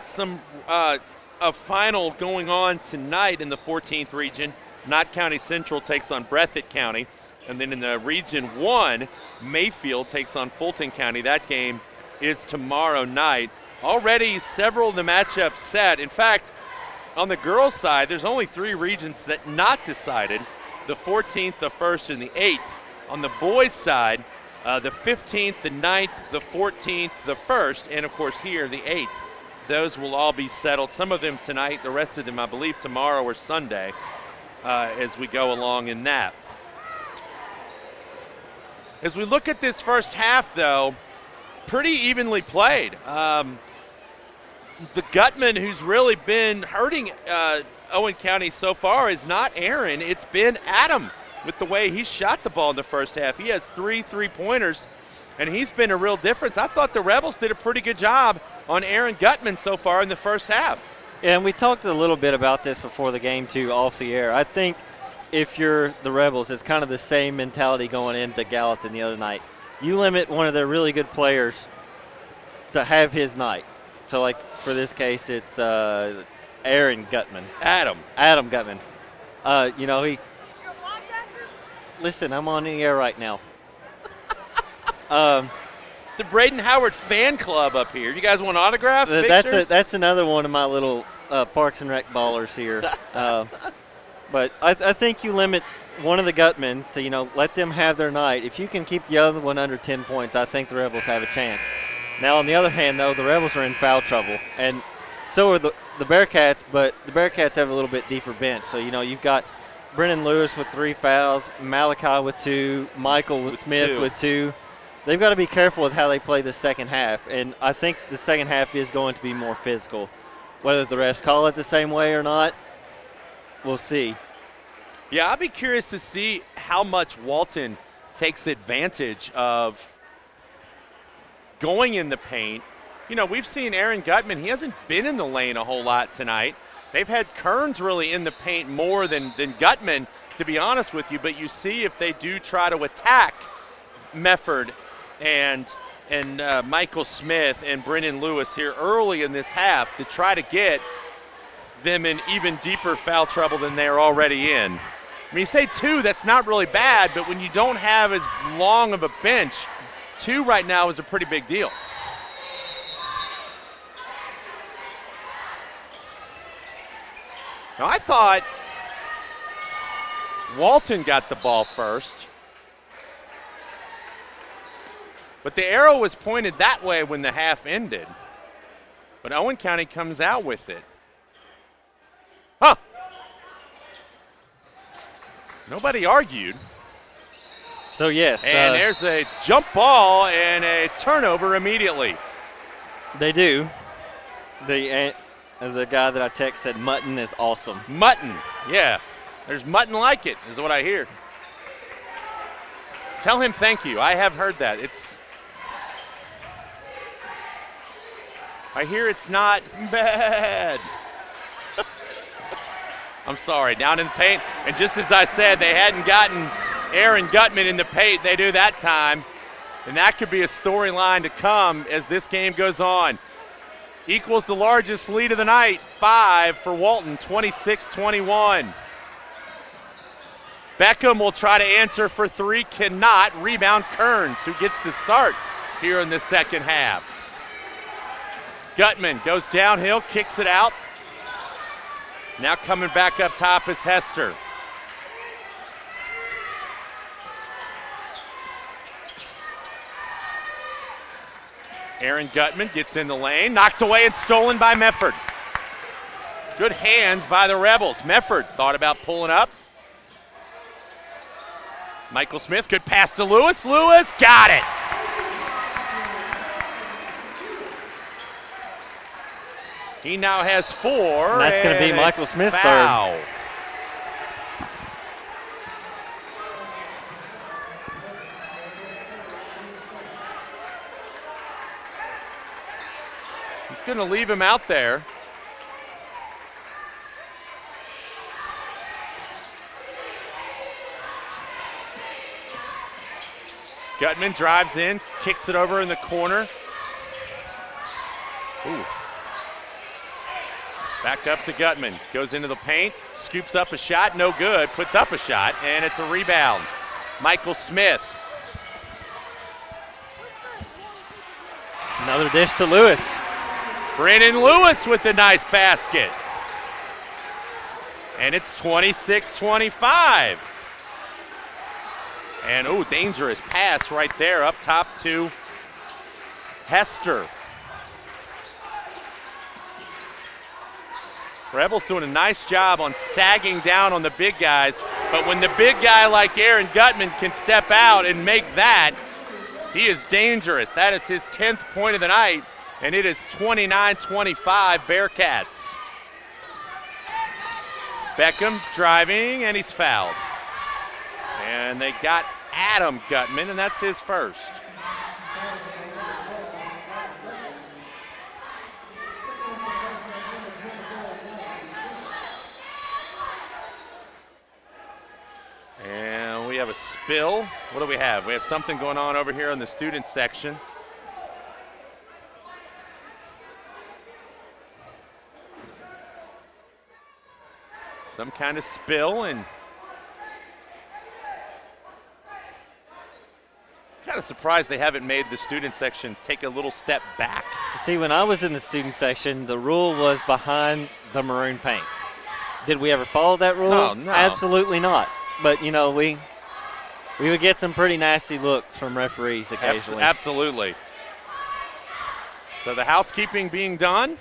a final going on tonight in the 14th region. Knott County Central takes on Breathitt County. And then in the Region 1, Mayfield takes on Fulton County. That game is tomorrow night. Already several of the matchups set. In fact, on the girls' side, there's only 3 regions that not decided. The 14th, the 1st, and the 8th. On the boys' side, the 15th, the 9th, the 14th, the 1st, and of course here, the 8th. Those will all be settled. Some of them tonight, the rest of them, I believe, tomorrow or Sunday as we go along in that. As we look at this first half, though, pretty evenly played. The Gutman who's really been hurting Owen County so far is not Aaron. It's been Adam with the way he shot the ball in the first half. He has 3 3-pointers, and he's been a real difference. I thought the Rebels did a pretty good job on Aaron Gutman so far in the first half. Yeah, and we talked a little bit about this before the game, too, off the air. I think if you're the Rebels, it's kind of the same mentality going into Gallatin the other night. You limit one of their really good players to have his night. So, like, for this case, it's Aaron Gutman. Adam Gutman. You know, he – listen, I'm on the air right now. It's the Braden Howard fan club up here. You guys want autographs, pictures? That's another one of my little Parks and Rec ballers here. But I think you limit one of the Gutmans to, you know, let them have their night. If you can keep the other one under 10 points, I think the Rebels have a chance. Now, on the other hand, though, the Rebels are in foul trouble, and so are the Bearcats, but the Bearcats have a little bit deeper bench. So, you know, you've got Brennan Lewis with 3 fouls, Malachi with 2, Michael Smith with 2. They've got to be careful with how they play the second half, and I think the second half is going to be more physical. Whether the refs call it the same way or not, we'll see. Yeah, I'd be curious to see how much Walton takes advantage of going in the paint. You know, we've seen Aaron Gutman. He hasn't been in the lane a whole lot tonight. They've had Kearns really in the paint more than Gutman, to be honest with you. But you see if they do try to attack Mefford and Michael Smith and Brennan Lewis here early in this half to try to get them in even deeper foul trouble than they're already in. I mean, you say 2, that's not really bad, but when you don't have as long of a bench, 2 right now is a pretty big deal. Now, I thought Walton got the ball first, but the arrow was pointed that way when the half ended. But Owen County comes out with it. Huh. Nobody argued. So, yes. And there's a jump ball and a turnover immediately. They do. The guy that I texted said mutton is awesome. Mutton, yeah. There's mutton like it, is what I hear. Tell him thank you. I have heard that. I hear it's not bad. I'm sorry, down in the paint. And just as I said, they hadn't gotten Aaron Gutman in the paint. They do that time. And that could be a storyline to come as this game goes on. Equals the largest lead of the night, 5 for Walton, 26-21. Beckham will try to answer for 3, cannot. Rebound Kearns, who gets the start here in the second half. Gutman goes downhill, kicks it out. Now coming back up top is Hester. Aaron Gutman gets in the lane, knocked away and stolen by Mefford. Good hands by the Rebels. Mefford thought about pulling up. Michael Smith, good pass to Lewis. Lewis got it. He now has 4. And that's going to be Michael Smith's foul. third. He's going to leave him out there. Gutman drives in, kicks it over in the corner. Ooh. Back up to Gutman, goes into the paint, scoops up a shot, no good, puts up a shot, and it's a rebound. Michael Smith. Another dish to Lewis. Brennan Lewis with a nice basket. And it's 26-25. And, oh, dangerous pass right there up top to Hester. Rebels doing a nice job on sagging down on the big guys, but when the big guy like Aaron Gutman can step out and make that, he is dangerous. That is his 10th point of the night, and it is 29-25 Bearcats. Beckham driving, and he's fouled. And they got Adam Gutman, and that's his first. a spill. What do we have? We have something going on over here in the student section. Some kind of spill, and kind of surprised they haven't made the student section take a little step back. See, when I was in the student section, the rule was behind the maroon paint. Did we ever follow that rule? No. Absolutely not. But, you know, we would get some pretty nasty looks from referees occasionally. Absolutely. So the housekeeping being done.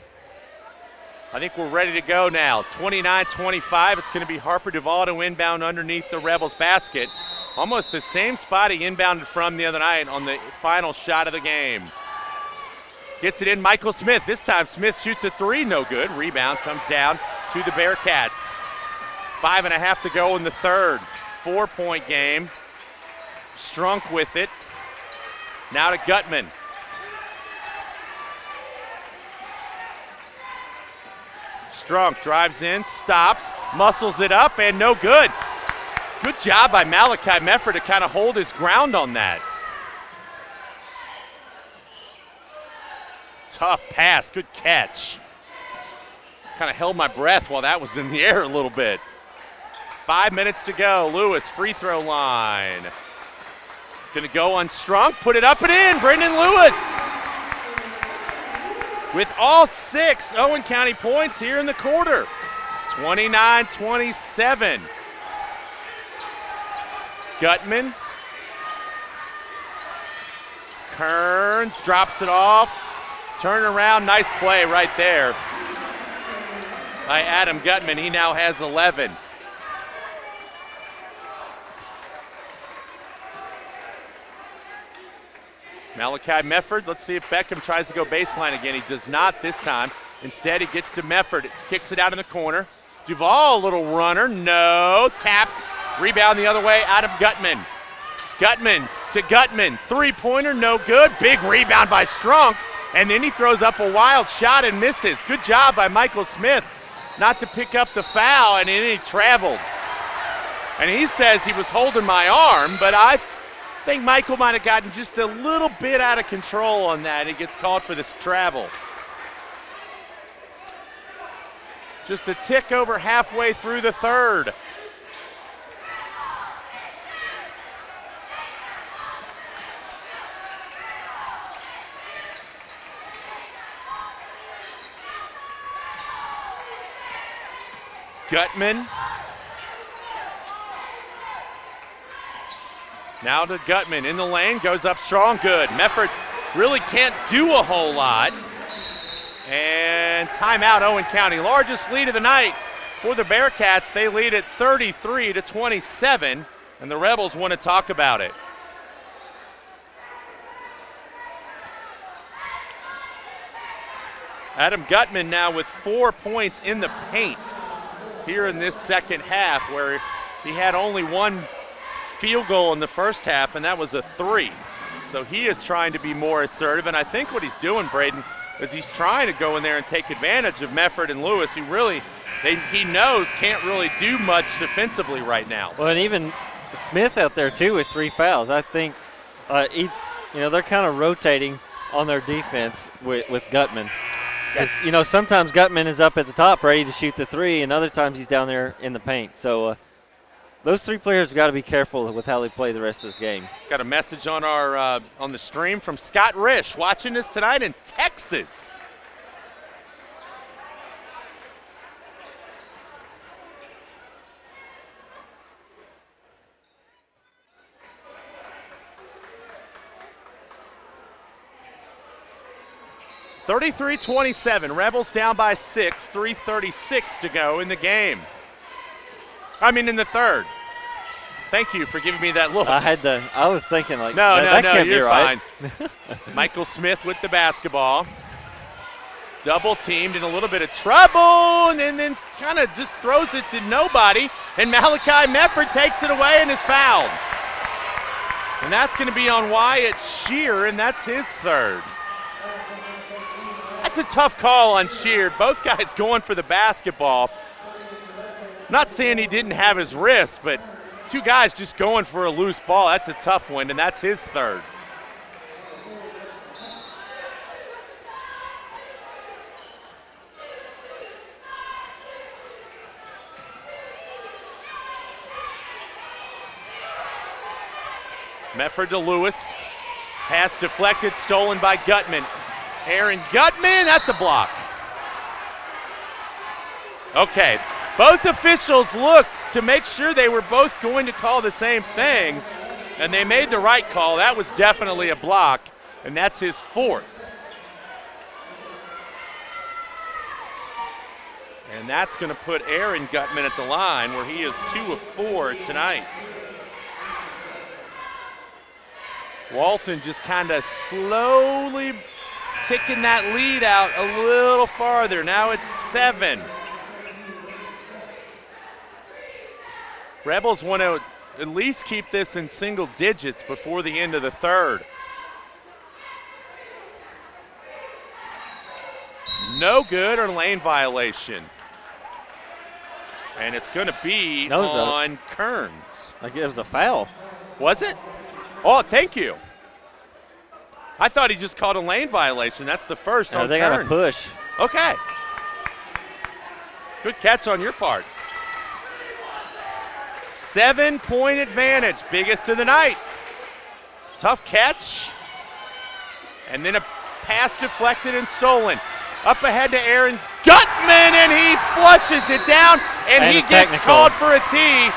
I think we're ready to go now. 29-25. It's going to be Harper Duvall to inbound underneath the Rebels basket. Almost the same spot he inbounded from the other night on the final shot of the game. Gets it in, Michael Smith. This time Smith shoots a three, no good. Rebound comes down to the Bearcats. 5.5 to go in the third. 4-point game. Strunk with it. Now to Gutman. Strunk drives in, stops, muscles it up, and no good. Good job by Malachi Mefford to kind of hold his ground on that. Tough pass, good catch. Kind of held my breath while that was in the air a little bit. 5 minutes to go. Lewis, free throw line. It's going to go on Strunk, put it up and in. Brendan Lewis with all 6 Owen County points here in the quarter. 29-27. Gutman. Kearns drops it off. Turn around, nice play right there by Adam Gutman. He now has 11. Malachi Mefford, let's see if Beckham tries to go baseline again. He does not this time. Instead, he gets to Mefford, kicks it out in the corner. Duvall, a little runner, no, tapped. Rebound the other way, Adam Gutman. Gutman to Gutman, three-pointer, no good. Big rebound by Strunk, and then he throws up a wild shot and misses. Good job by Michael Smith not to pick up the foul, and then he traveled. And he says he was holding my arm, but I think Michael might have gotten just a little bit out of control on that. He gets called for this travel. Just a tick over halfway through the third. Gutman. Now to Gutman in the lane, goes up strong, good. Mefford really can't do a whole lot. And timeout, Owen County. Largest lead of the night for the Bearcats. They lead at 33-27, and the Rebels want to talk about it. Adam Gutman now with 4 points in the paint here in this second half, where he had only one field goal in the first half, and that was a three. So he is trying to be more assertive, and I think what he's doing, Braden, is he's trying to go in there and take advantage of Mefford and Lewis, who really, he knows can't really do much defensively right now. Well, and even Smith out there, too, with 3 fouls. I think, they're kind of rotating on their defense with Gutman. Yes. Sometimes Gutman is up at the top ready to shoot the three, and other times he's down there in the paint. So those 3 players have got to be careful with how they play the rest of this game. Got a message on our on the stream from Scott Risch, watching us tonight in Texas. (33-27), Rebels down by 6, 3:36 to go in the game. In the third. Thank you for giving me that look. I was thinking like, no, that can't you're be right. fine. Michael Smith with the basketball. Double teamed, in a little bit of trouble, and then kind of just throws it to nobody. And Malachi Mefford takes it away and is fouled. And that's going to be on Wyatt Shear, and that's his third. That's a tough call on Shear. Both guys going for the basketball. Not saying he didn't have his wrist, but two guys just going for a loose ball. That's a tough one, and that's his third. Medford to Lewis. Pass deflected, stolen by Gutman. Aaron Gutman, that's a block. Okay, both officials looked to make sure they were both going to call the same thing, and they made the right call. That was definitely a block, and that's his fourth. And that's going to put Aaron Gutman at the line, where he is 2 of 4 tonight. Walton just kind of slowly ticking that lead out a little farther. Now it's 7. Rebels want to at least keep this in single digits before the end of the third. No good, or lane violation. And it's going to be on Kearns. Like it was a foul. Was it? Oh, thank you. I thought he just called a lane violation. That's the first on they Kearns. got a push. Okay. Good catch on your part. 7-point advantage, biggest of the night. Tough catch. And then a pass deflected and stolen. Up ahead to Aaron Gutman, and he flushes it down, and he gets called for a tee.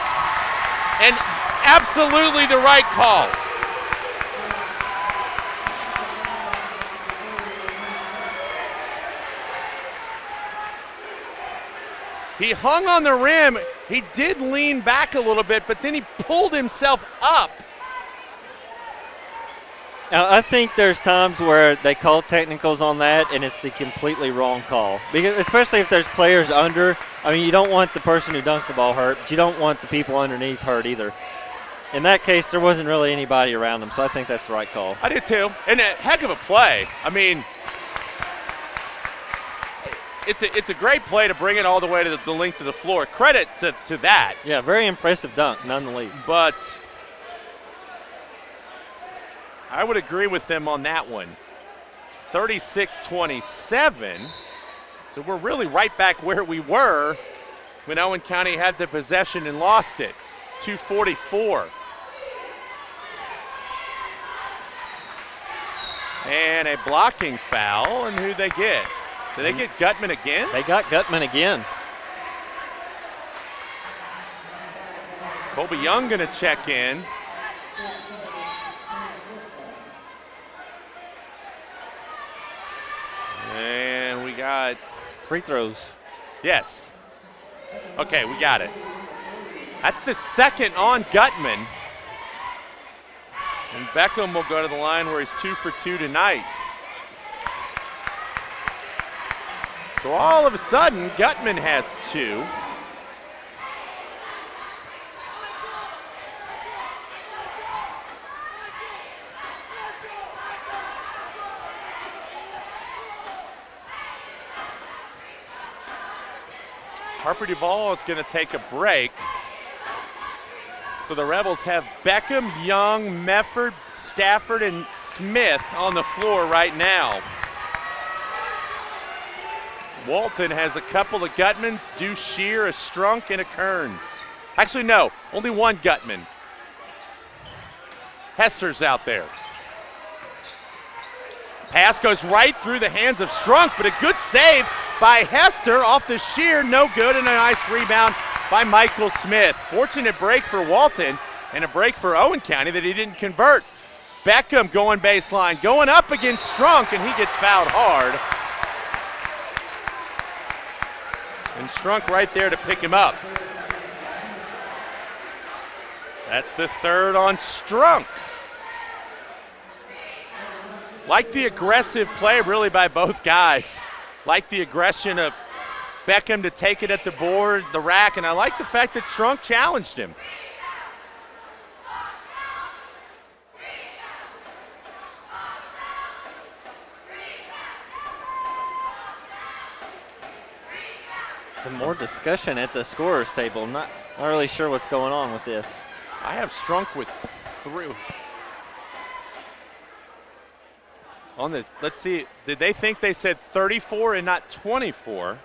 And absolutely the right call. He hung on the rim. He did lean back a little bit, but then he pulled himself up. Now, I think there's times where they call technicals on that, and it's the completely wrong call. Because especially if there's players under. I mean, you don't want the person who dunked the ball hurt, but you don't want the people underneath hurt either. In that case, there wasn't really anybody around them, so I think that's the right call. I do too. And a heck of a play. I mean, it's a great play to bring it all the way to the length of the floor. Credit to that. Yeah, very impressive dunk, none the least. But I would agree with them on that one. 36-27. So we're really right back where we were when Owen County had the possession and lost it. 2:44. And a blocking foul, and who'd they get? Did they get Gutman again? They got Gutman again. Colby Young gonna check in. And we got free throws. Yes. Okay, we got it. That's the second on Gutman. And Beckham will go to the line where he's 2 for 2 tonight. So all of a sudden, Gutman has 2. Harper Duvall is going to take a break. So the Rebels have Beckham, Young, Mefford, Stafford, and Smith on the floor right now. Walton has a couple of Gutmans, Deuce Shear, a Strunk, and a Kearns. Actually, no, only one Gutman. Hester's out there. Pass goes right through the hands of Strunk, but a good save by Hester off the Shear, no good, and a nice rebound by Michael Smith. Fortunate break for Walton and a break for Owen County that he didn't convert. Beckham going baseline, going up against Strunk, and he gets fouled hard. And Strunk right there to pick him up. That's the third on Strunk. Like the aggressive play really by both guys. Like the aggression of Beckham to take it at the board, the rack, and I like the fact that Strunk challenged him. Some more discussion at the scorer's table. Not really sure what's going on with this. I have Strunk with 3. Let's see, did they think they said 34 and not 24?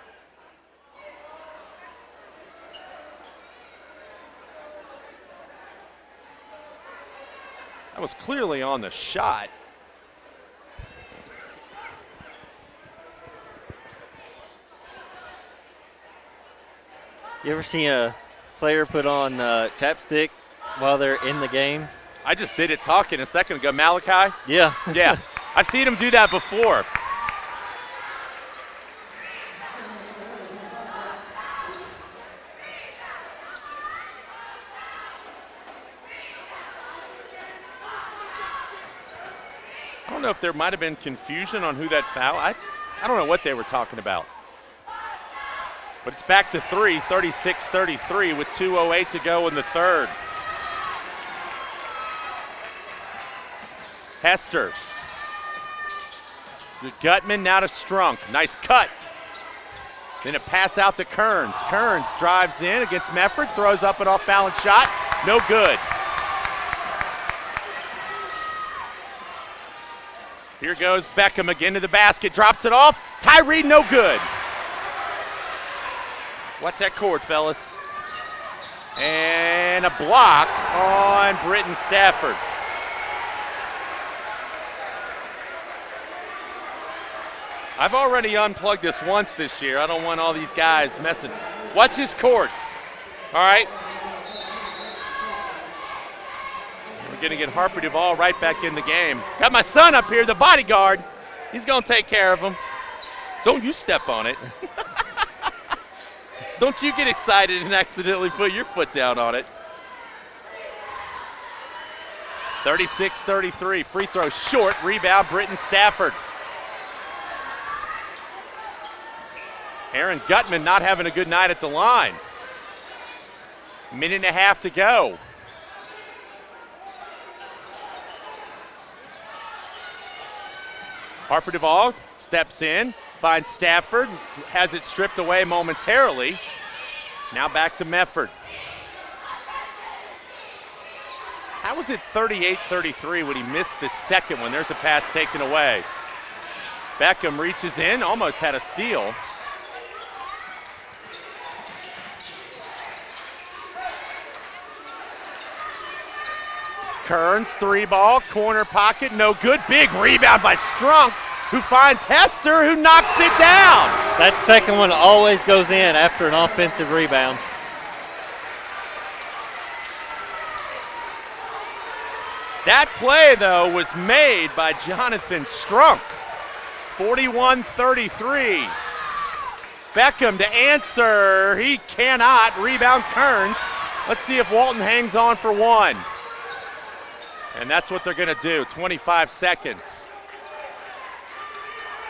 That was clearly on the shot. You ever seen a player put on chapstick while they're in the game? I just did it talking a second ago. Malachi? Yeah. Yeah. I've seen him do that before. I don't know if there might have been confusion on who that foul. I don't know what they were talking about. But it's back to 3, 36-33 with 2:08 to go in the third. Hester. Gutman now to Strunk. Nice cut. Then a pass out to Kearns. Kearns drives in against Mefford, throws up an off-balance shot. No good. Here goes Beckham again to the basket, drops it off. Tyree, no good. Watch that cord, fellas. And a block on Britton Stafford. I've already unplugged this once this year. I don't want all these guys messing. Watch his cord. All right. We're going to get Harper Duvall right back in the game. Got my son up here, the bodyguard. He's going to take care of him. Don't you step on it. Don't you get excited and accidentally put your foot down on it. 36-33. Free throw short. Rebound, Britton Stafford. Aaron Gutman not having a good night at the line. Minute and a half to go. Harper Duvall steps in, finds Stafford, has it stripped away momentarily. Now back to Mefford. How was it 38-33 when he missed the second one? There's a pass taken away. Beckham reaches in, almost had a steal. Kearns, 3-ball, corner pocket, no good. Big rebound by Strunk, who finds Hester, who knocks it down. That second one always goes in after an offensive rebound. That play, though, was made by Jonathan Strunk. 41-33. Beckham to answer. He cannot. Rebound Kearns. Let's see if Walton hangs on for one. And that's what they're going to do. 25 seconds.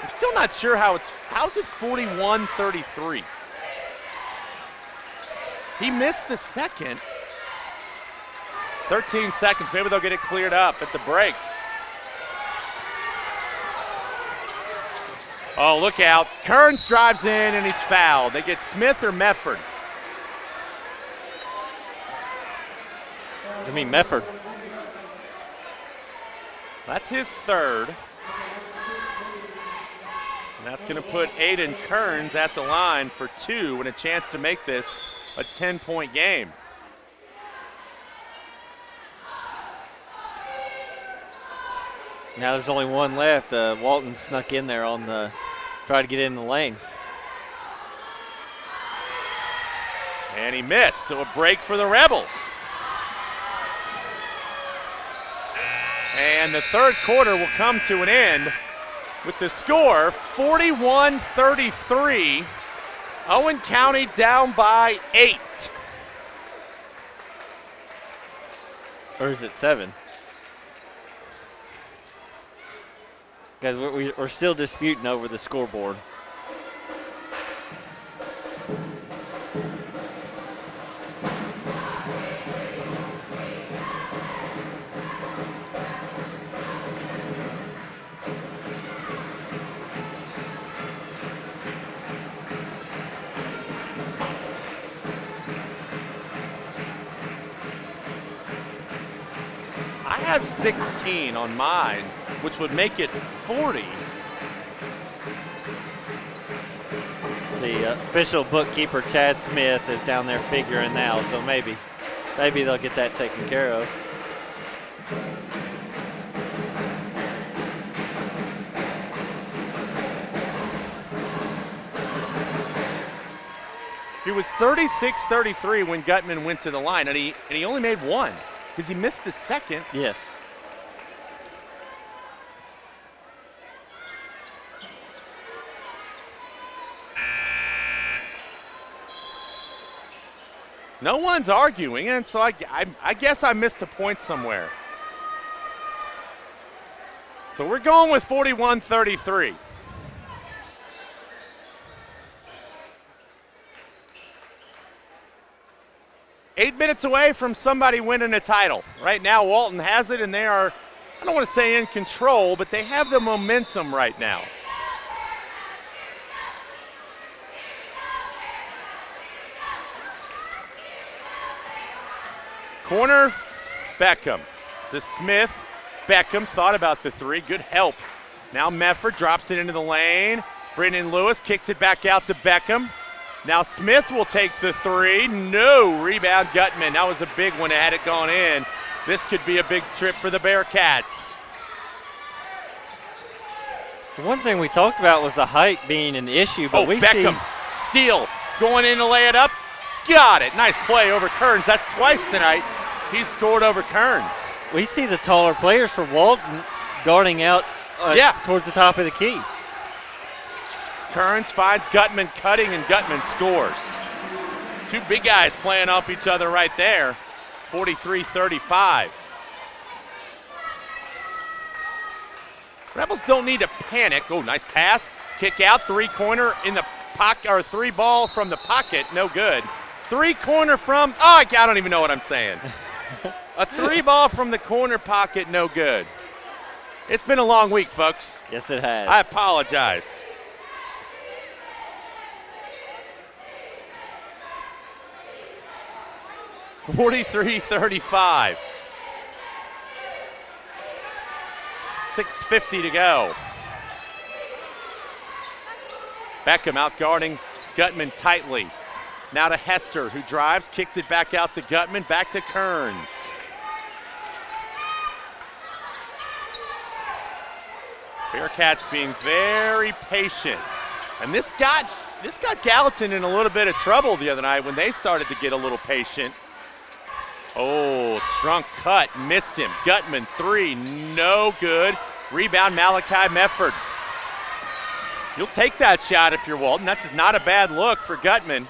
I'm still not sure how's it 41-33? He missed the second. 13 seconds. Maybe they'll get it cleared up at the break. Oh, look out. Kearns drives in and he's fouled. They get Smith or Mefford. I mean Mefford. That's his third. And that's going to put Aiden Kearns at the line for 2 and a chance to make this a 10-point game. Now there's only one left. Walton snuck in there on the, try to get in the lane. And he missed, so a break for the Rebels. And the third quarter will come to an end with the score 41-33. Owen County down by 8. Or is it 7? Guys, we're still disputing over the scoreboard. have 16 on mine, which would make it 40. See, official bookkeeper Chad Smith is down there figuring now, so maybe they'll get that taken care of. He was 36-33 when Gutman went to the line, and he only made one because he missed the second. Yes. No one's arguing, and so I guess I missed a point somewhere. So we're going with 41-33. Eight minutes away from somebody winning a title. Right now, Walton has it, and they are, I don't want to say in control, but they have the momentum right now. Corner, Beckham. To Smith. Beckham thought about the three. Good help. Now Medford drops it into the lane. Brendan Lewis kicks it back out to Beckham. Now Smith will take the three. No. Rebound Gutman. That was a big one had it gone in. This could be a big trip for the Bearcats. The one thing we talked about was the height being an issue, but we Beckham. Steele going in to lay it up. Got it. Nice play over Kearns. That's twice tonight. He scored over Kearns. We see the taller players for Walton guarding out towards the top of the key. Kearns finds Gutman cutting, and Gutman scores. Two big guys playing off each other right there. 43-35. Rebels don't need to panic. Oh, nice pass. Kick out, three-corner in the pocket, or three ball from the pocket. No good. Three-corner from, I don't even know what I'm saying. A three ball from the corner pocket, no good. It's been a long week, folks. Yes, it has. I apologize. (43-35). 6:50 to go. Beckham out guarding Gutman tightly. Now to Hester, who drives, kicks it back out to Gutman, back to Kearns. Bearcats being very patient. And this got Gallatin in a little bit of trouble the other night when they started to get a little patient. Oh, strong cut, missed him. Gutman, three, no good. Rebound, Malachi Medford. You'll take that shot if you're Walton. That's not a bad look for Gutman.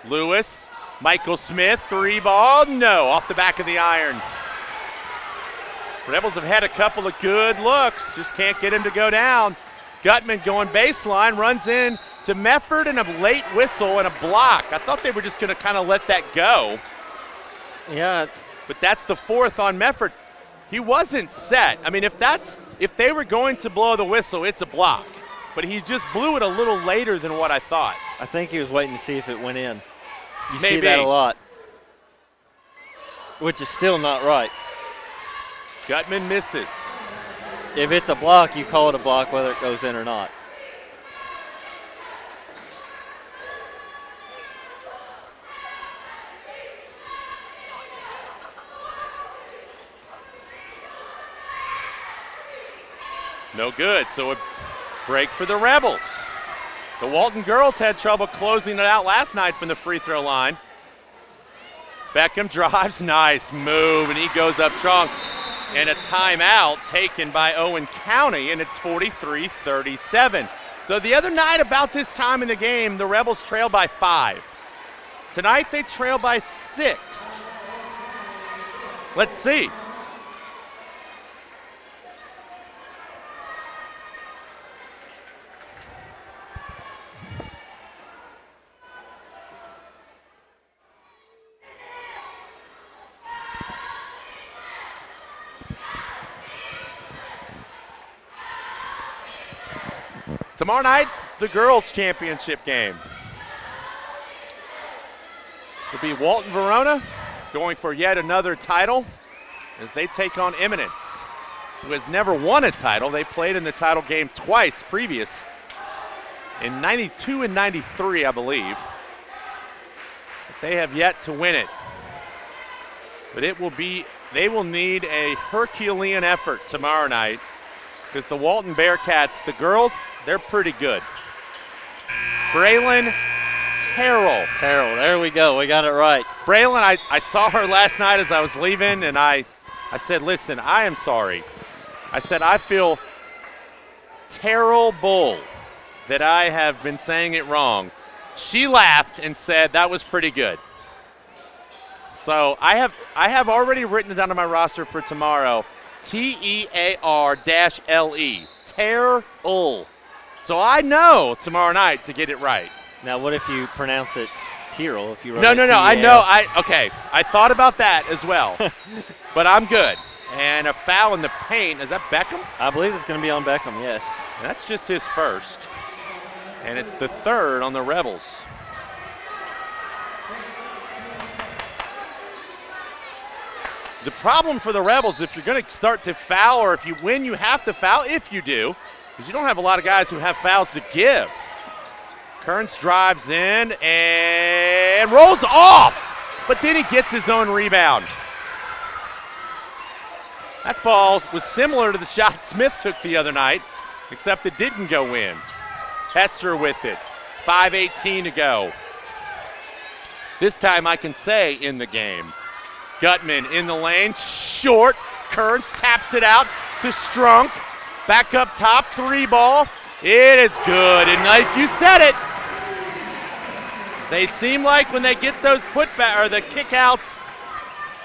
Lewis, Michael Smith, three ball, no, off the back of the iron. Rebels have had a couple of good looks, just can't get him to go down. Gutman going baseline, runs in to Medford, and a late whistle and a block. I thought they were just going to kind of let that go. Yeah. But that's the fourth on Medford. He wasn't set. I mean, if they were going to blow the whistle, it's a block. But he just blew it a little later than what I thought. I think he was waiting to see if it went in. You Maybe. see that a lot, which is still not right. Gutman misses. If it's a block, you call it a block whether it goes in or not. No good, so a break for the Rebels. The Walton girls had trouble closing it out last night from the free throw line. Beckham drives, nice move, and he goes up strong. And a timeout taken by Owen County, and it's 43-37. So the other night about this time in the game, the Rebels trailed by 5. Tonight they trail by 6. Let's see. Tomorrow night, the girls' championship game. It'll be Walton Verona going for yet another title. as they take on Eminence, who has never won a title. They played in the title game twice previous, in 92 and 93, I believe. But they have yet to win it. But they will need a Herculean effort tomorrow night, because the Walton Bearcats, the girls, they're pretty good. Braylon Terrell. There we go. We got it right. Braylon, I saw her last night as I was leaving, and I said, listen, I am sorry. I said, I feel terrible that I have been saying it wrong. She laughed and said that was pretty good. So I have already written it down on my roster for tomorrow, Tear-le, Terrell. So I know tomorrow night to get it right. Now, what if you pronounce it Tyrrell? If you No, I know. Okay, I thought about that as well, but I'm good. And a foul in the paint. Is that Beckham? I believe it's going to be on Beckham, yes. That's just his first. And it's the third on the Rebels. The problem for the Rebels, if you're going to start to foul, or if you win, you have to foul, if you do, because you don't have a lot of guys who have fouls to give. Kearns drives in and rolls off, but then he gets his own rebound. That ball was similar to the shot Smith took the other night, except it didn't go in. Hester with it, 5:18 to go. This time I can say in the game. Gutman in the lane, short. Kearns taps it out to Strunk. Back up top, 3 ball. It is good, and like you said it, they seem like when they get those putback or the kickouts,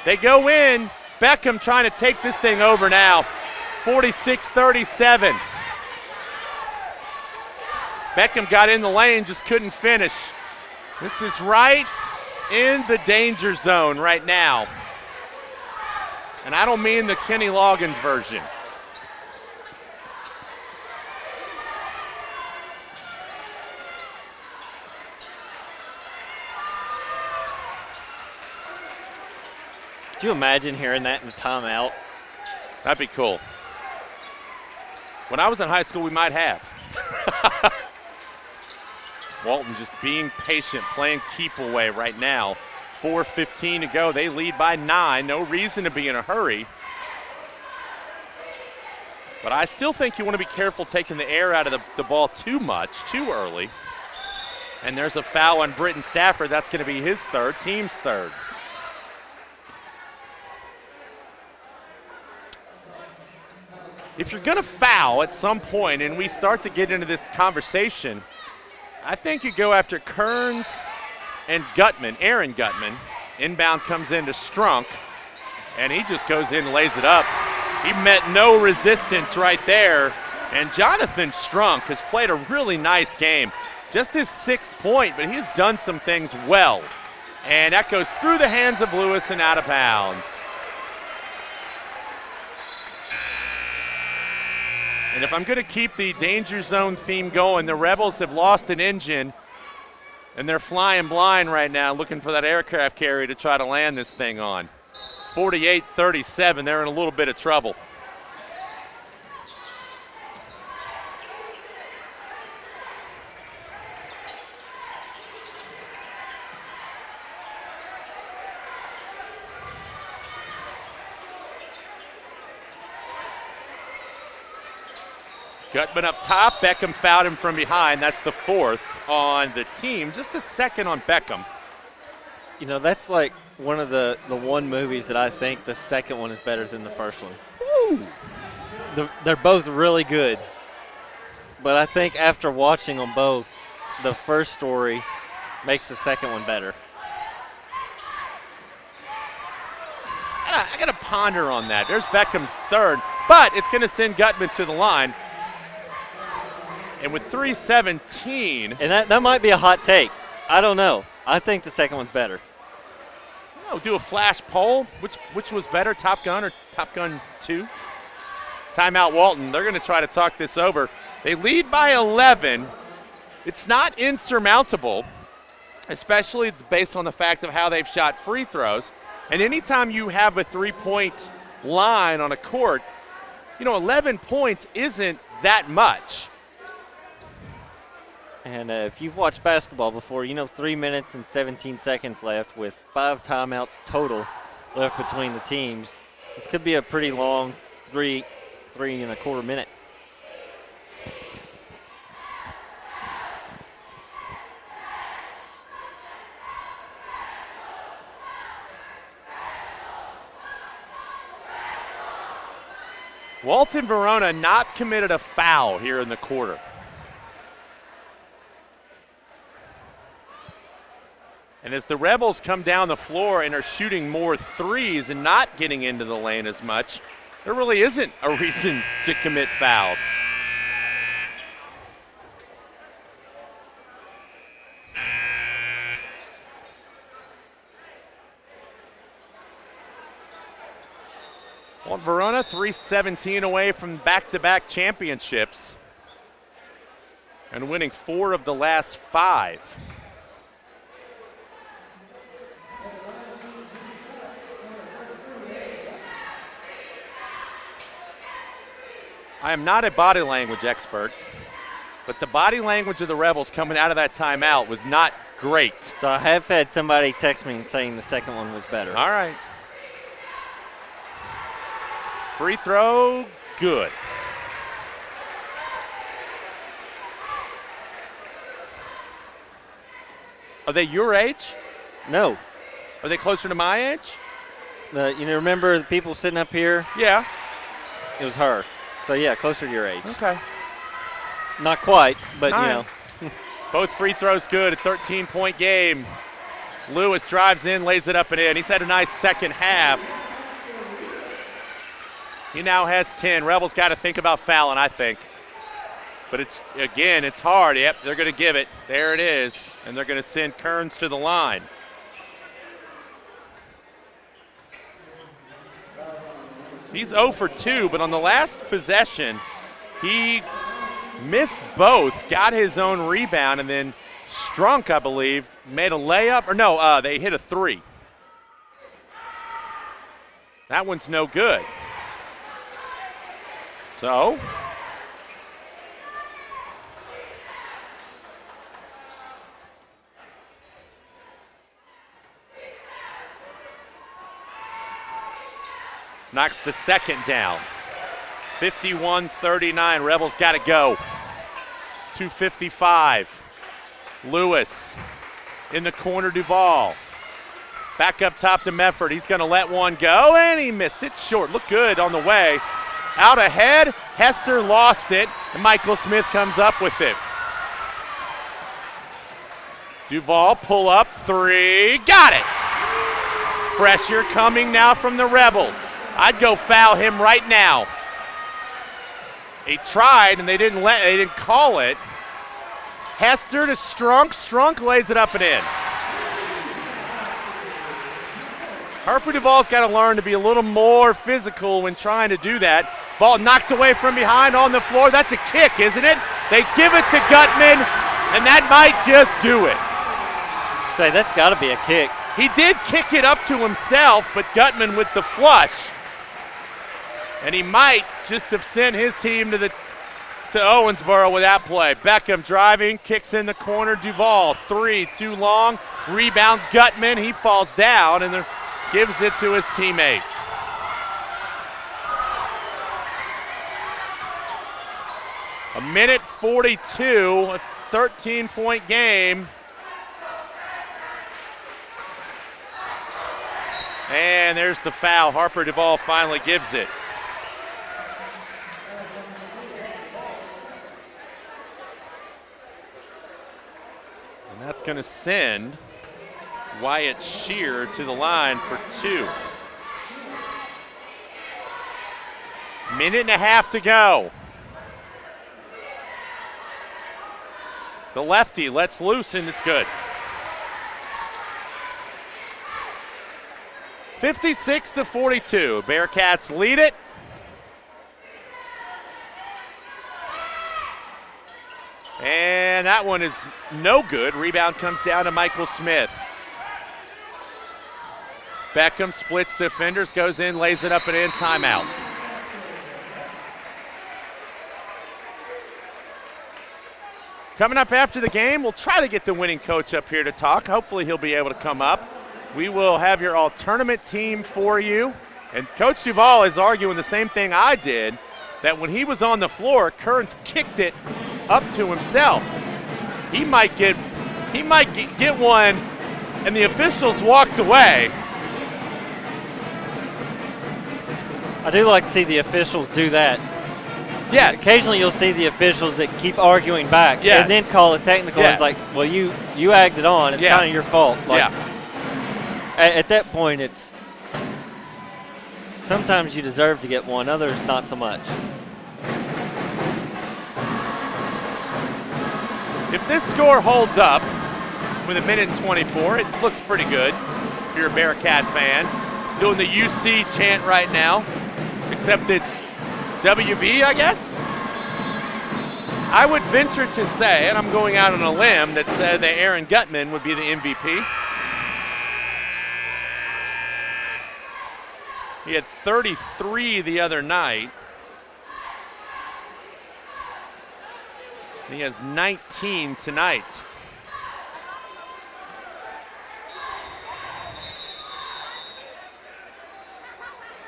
they go in. Beckham trying to take this thing over now, 46-37. Beckham got in the lane, just couldn't finish. This is right in the danger zone right now. And I don't mean the Kenny Loggins version. Could you imagine hearing that in the timeout? That'd be cool. When I was in high school, we might have. Walton just being patient, playing keep away right now. 4:15 to go. They lead by 9. No reason to be in a hurry. But I still think you want to be careful taking the air out of the ball too much, too early. And there's a foul on Britton Stafford. That's going to be his third, team's third. If you're going to foul at some point and we start to get into this conversation, I think you go after Kearns and Gutman, Aaron Gutman. Inbound comes into Strunk, and he just goes in and lays it up. He met no resistance right there, and Jonathan Strunk has played a really nice game. Just his 6th point, but he's done some things well. And that goes through the hands of Lewis and out of bounds. And if I'm going to keep the danger zone theme going, the Rebels have lost an engine, and they're flying blind right now looking for that aircraft carrier to try to land this thing on. 48-37, they're in a little bit of trouble. Gutman up top. Beckham fouled him from behind. That's the 4th on the team. Just a 2nd on Beckham. You know, that's like one of the one movies that I think the second one is better than the first one. Woo. They're both really good. But I think after watching them both, the first story makes the second one better. I got to ponder on that. There's Beckham's 3rd, but it's going to send Gutman to the line. And with 3:17. And that might be a hot take. I don't know. I think the second one's better. Oh, do a flash poll. Which was better, Top Gun or Top Gun 2? Timeout Walton. They're going to try to talk this over. They lead by 11. It's not insurmountable, especially based on the fact of how they've shot free throws. And anytime you have a 3-point line on a court, 11 points isn't that much. And if you've watched basketball before, 3 minutes and 17 seconds left with 5 timeouts total left between the teams. This could be a pretty long 3.25 minute. Walton Verona not committed a foul here in the quarter. And as the Rebels come down the floor and are shooting more threes and not getting into the lane as much, there really isn't a reason to commit fouls. Walton Verona 3-17 away from back-to-back championships and winning 4 of the last 5. I am not a body language expert, but the body language of the Rebels coming out of that timeout was not great. So I have had somebody text me saying the second one was better. All right. Free throw, good. Are they your age? No. Are they closer to my age? Remember the people sitting up here? Yeah. It was her. So, yeah, closer to your age. Okay. Not quite, but, Both free throws good, a 13-point game. Lewis drives in, lays it up and in. He's had a nice second half. He now has 10. Rebels got to think about fouling, I think. But it's hard. Yep, they're going to give it. There it is. And they're going to send Kearns to the line. He's 0 for 2, but on the last possession, he missed both, got his own rebound, and then Strunk, I believe, made a layup. Or no, they hit a 3. That one's no good. So, knocks the second down. 51-39. Rebels got to go. 2:55. Lewis in the corner, Duvall. Back up top to Medford. He's going to let one go, and he missed it short. Looked good on the way. Out ahead, Hester lost it, and Michael Smith comes up with it. Duvall, pull up, 3, got it. Pressure coming now from the Rebels. I'd go foul him right now. He tried, and they didn't call it. Hester to Strunk. Strunk lays it up and in. Harper Duvall's got to learn to be a little more physical when trying to do that. Ball knocked away from behind on the floor. That's a kick, isn't it? They give it to Gutman, and that might just do it. Say, that's got to be a kick. He did kick it up to himself, but Gutman with the flush. And he might just have sent his team to Owensboro with that play. Beckham driving, kicks in the corner. Duvall, 3, too long. Rebound, Gutman. He falls down and gives it to his teammate. A minute 42, a 13-point game. And there's the foul. Harper Duvall finally gives it. And that's going to send Wyatt Shear to the line for 2. Minute and a half to go. The lefty lets loose, and it's good. 56-42. Bearcats lead it. And that one is no good. Rebound comes down to Michael Smith. Beckham splits defenders, goes in, lays it up and in, timeout. Coming up after the game, we'll try to get the winning coach up here to talk. Hopefully he'll be able to come up. We will have your all-tournament team for you. And Coach Duval is arguing the same thing I did, that when he was on the floor, Kearns kicked it up to himself. He might get one, and the officials walked away. I do like to see the officials do that. Yes. Occasionally you'll see the officials that keep arguing back yes. and then call it technical. Yes. It's like, well, you agged it on. It's kind of your fault. Like, at that point, it's sometimes you deserve to get one, others not so much. If this score holds up with 1:24, it looks pretty good if you're a Bearcat fan. Doing the UC chant right now, except it's WV, I guess? I would venture to say, and I'm going out on a limb, that said that Aaron Gutman would be the MVP. He had 33 the other night. He has 19 tonight.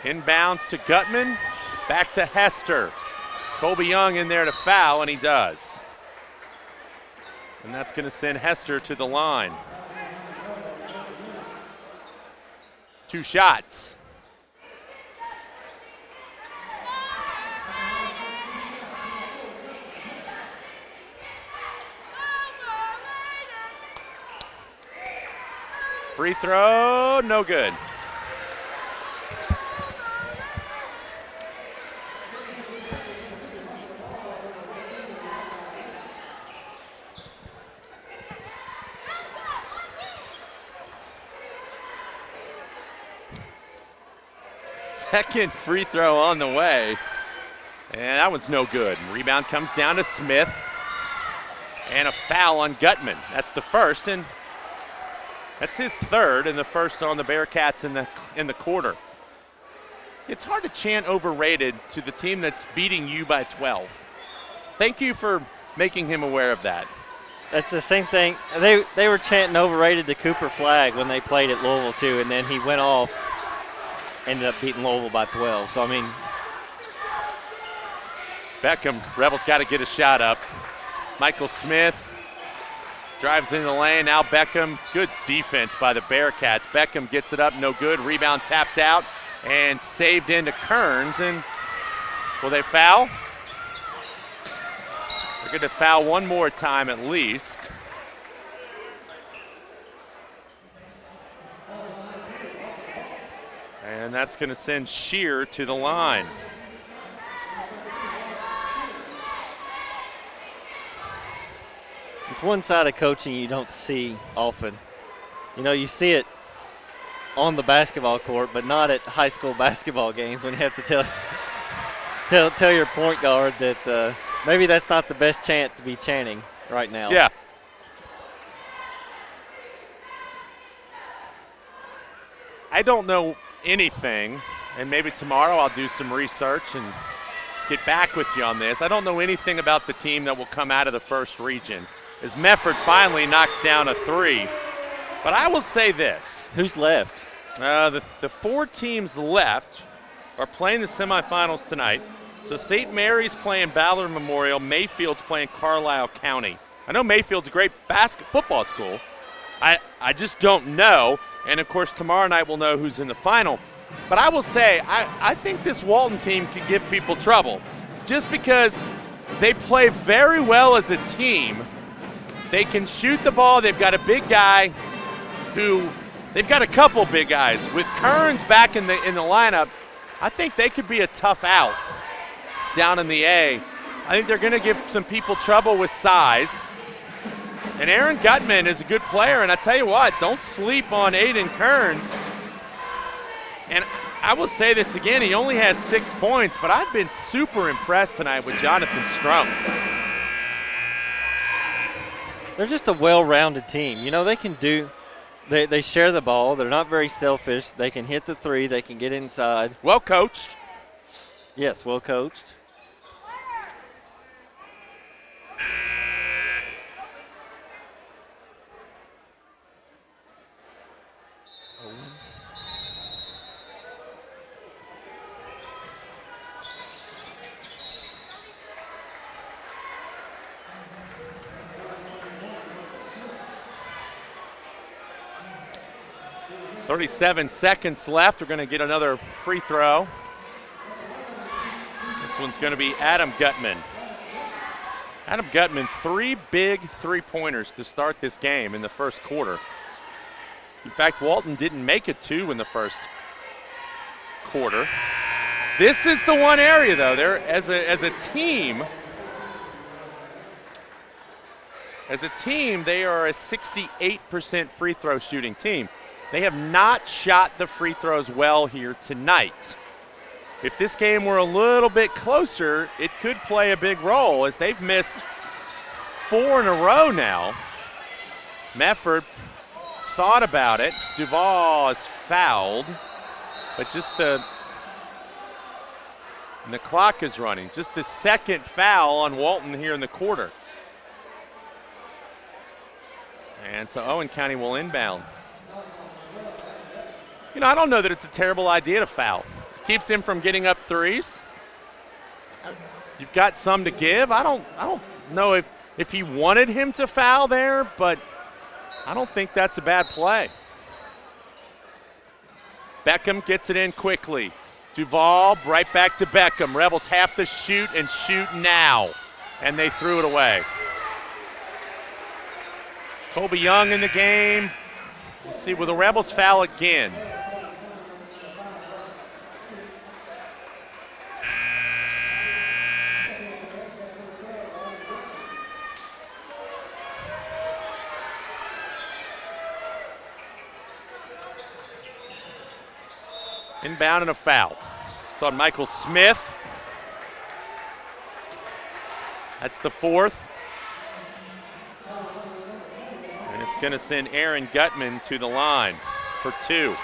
Inbounds to Gutman, back to Hester. Colby Young in there to foul, and he does. And that's going to send Hester to the line. 2 shots. Free throw, no good. Second free throw on the way, and that one's no good. Rebound comes down to Smith, and a foul on Gutman. That's the first, and that's his third, and the first on the Bearcats in the quarter. It's hard to chant overrated to the team that's beating you by 12. Thank you for making him aware of that. That's the same thing. They were chanting overrated to Cooper Flagg when they played at Louisville too, and then he went off. Ended up beating Louisville by 12. So, I mean. Beckham, Rebels got to get a shot up. Michael Smith drives into the lane. Now Beckham, good defense by the Bearcats. Beckham gets it up, no good. Rebound tapped out and saved into Kearns. And will they foul? They're going to foul one more time at least. And that's going to send Shear to the line. It's one side of coaching you don't see often. You know, you see it on the basketball court, but not at high school basketball games when you have to tell your point guard that maybe that's not the best chant to be chanting right now. Yeah. I don't know anything, and maybe tomorrow I'll do some research and get back with you on this. I don't know anything about the team that will come out of the first region, as Mefford finally knocks down a 3. But I will say this. Who's left? The 4 teams left are playing the semifinals tonight. So St. Mary's playing Ballard Memorial. Mayfield's playing Carlisle County. I know Mayfield's a great football school. I just don't know. And, of course, tomorrow night we'll know who's in the final. But I will say, I think this Walton team could give people trouble just because they play very well as a team. They can shoot the ball. They've got a big guy they've got a couple big guys. With Kearns back in the lineup, I think they could be a tough out down in the A. I think they're going to give some people trouble with size. And Aaron Gutman is a good player, and I tell you what, don't sleep on Aiden Kearns. And I will say this again, he only has 6 points, but I've been super impressed tonight with Jonathan Strum. They're just a well-rounded team. You know, they can do They share the ball. They're not very selfish. They can hit the three. They can get inside. Well coached. Yes, well coached. .37 seconds left. We're going to get another free throw. This one's going to be Adam Gutman. Adam Gutman, 3 big three-pointers to start this game in the first quarter. In fact, Walton didn't make it 2 in the first quarter. This is the one area, though. They're as a team, they are a 68% free throw shooting team. They have not shot the free throws well here tonight. If this game were a little bit closer, it could play a big role as they've missed 4 in a row now. Medford thought about it. Duval is fouled, but and the clock is running. Just the second foul on Walton here in the quarter. And so Owen County will inbound. You know, I don't know that it's a terrible idea to foul. It keeps him from getting up threes. You've got some to give. I don't know if he wanted him to foul there, but I don't think that's a bad play. Beckham gets it in quickly. Duval right back to Beckham. Rebels have to shoot and shoot now, and they threw it away. Colby Young in the game. Let's see, will the Rebels foul again? Inbound and a foul. It's on Michael Smith. That's the 4th. And it's going to send Aaron Gutman to the line for 2.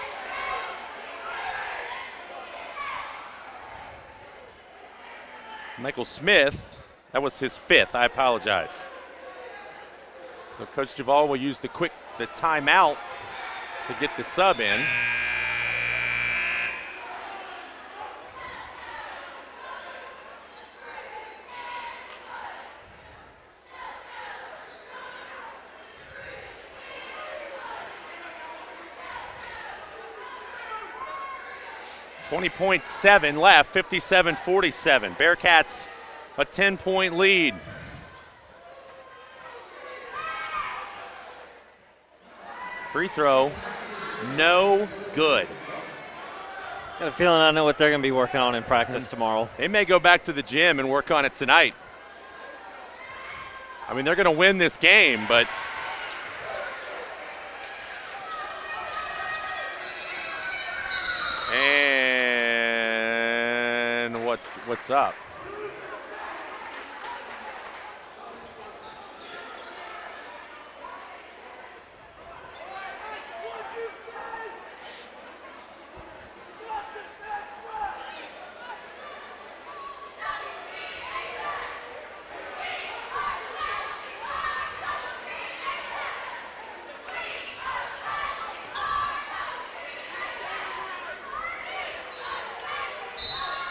Michael Smith, that was his 5th. I apologize. So Coach Duval will use the timeout to get the sub in. .7 left, 57-47. Bearcats a 10-point lead. Free throw, no good. Got a feeling I know what they're going to be working on in practice tomorrow. They may go back to the gym and work on it tonight. I mean, they're going to win this game, but what's up?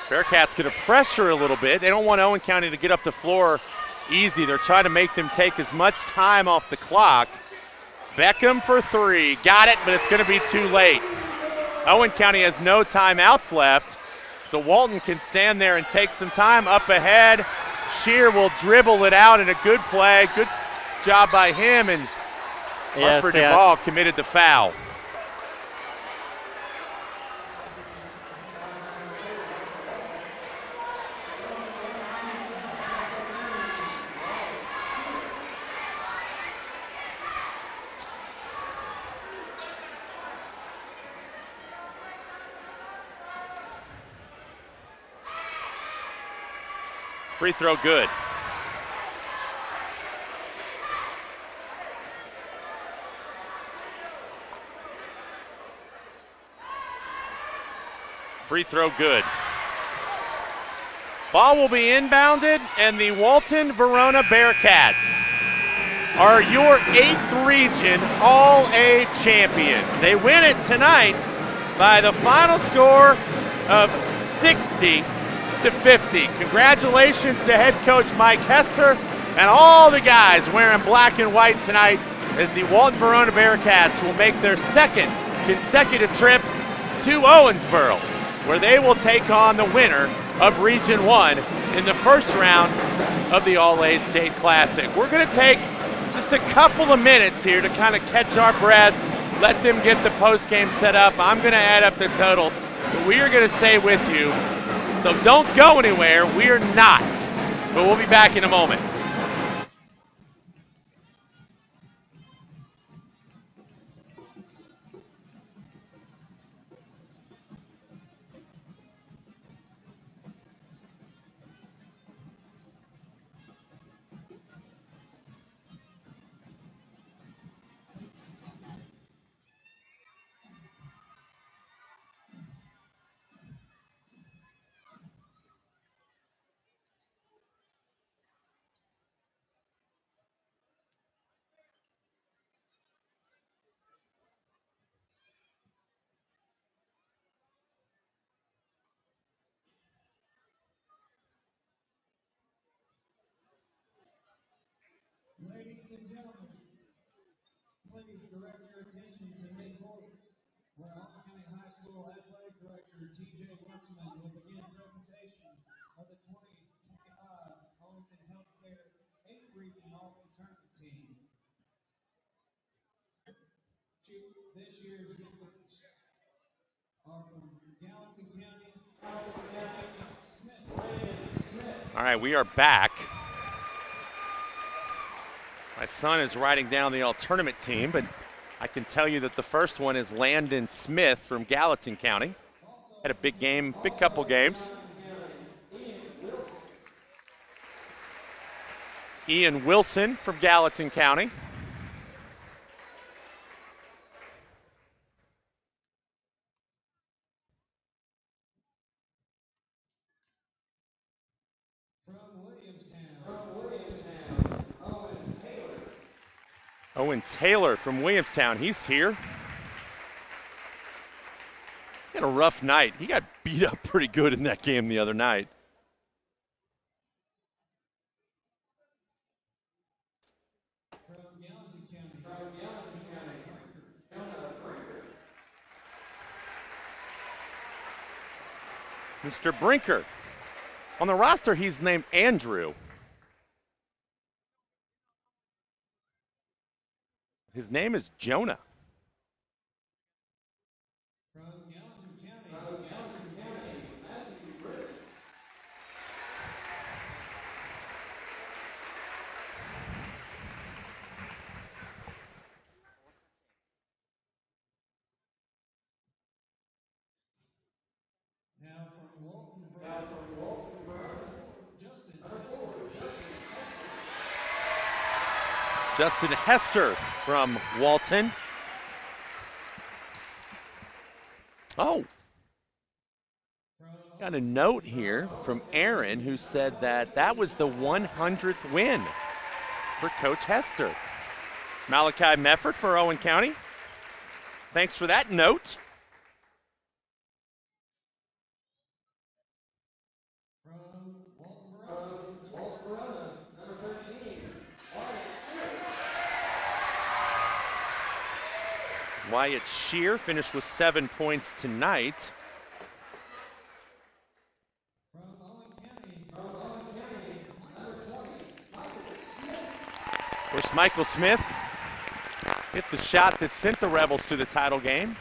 Bearcats going to pressure a little bit. They don't want Owen County to get up the floor easy. They're trying to make them take as much time off the clock. Beckham for 3. Got it, but it's going to be too late. Owen County has no timeouts left, so Walton can stand there and take some time. Up ahead, Shear will dribble it out in a good play. Good job by him, and Harper Duval committed the foul. Free throw good. Free throw good. Ball will be inbounded, and the Walton Verona Bearcats are your 8th region All-A champions. They win it tonight by the final score of 60-50. Congratulations to head coach Mike Hester and all the guys wearing black and white tonight as the Walton Verona Bearcats will make their 2nd consecutive trip to Owensboro, where they will take on the winner of Region 1 in the first round of the All-A State Classic. We're going to take just a couple of minutes here to kind of catch our breaths, let them get the post-game set up. I'm going to add up the totals, but we are going to stay with you. So don't go anywhere. We're not, but we'll be back in a moment. Ladies and gentlemen, please direct your attention to midcourt, where Allen County High School Athletic Director T.J. Westman will begin presentation of the 2025 Arlington Healthcare 8th Region All-A Tournament team. This year's members are from Gallatin County, Smith. All right, we are back. My son is writing down the all-tournament team, but I can tell you that the first one is Landon Smith from Gallatin County. Had a big game, big couple games. Ian Wilson from Gallatin County. Owen Taylor from Williamstown, he's here. He had a rough night. He got beat up pretty good in that game the other night. Mr. Brinker. On the roster, he's named Andrew. His name is Jonah. Now from Walton, Justin Hester from Walton. Oh, got a note here from Aaron who said that that was the 100th win for Coach Hester. Malachi Mefford for Owen County. Thanks for that note. Wyatt Shear finished with 7 points tonight. Of course, Michael Smith hit the shot that sent the Rebels to the title game.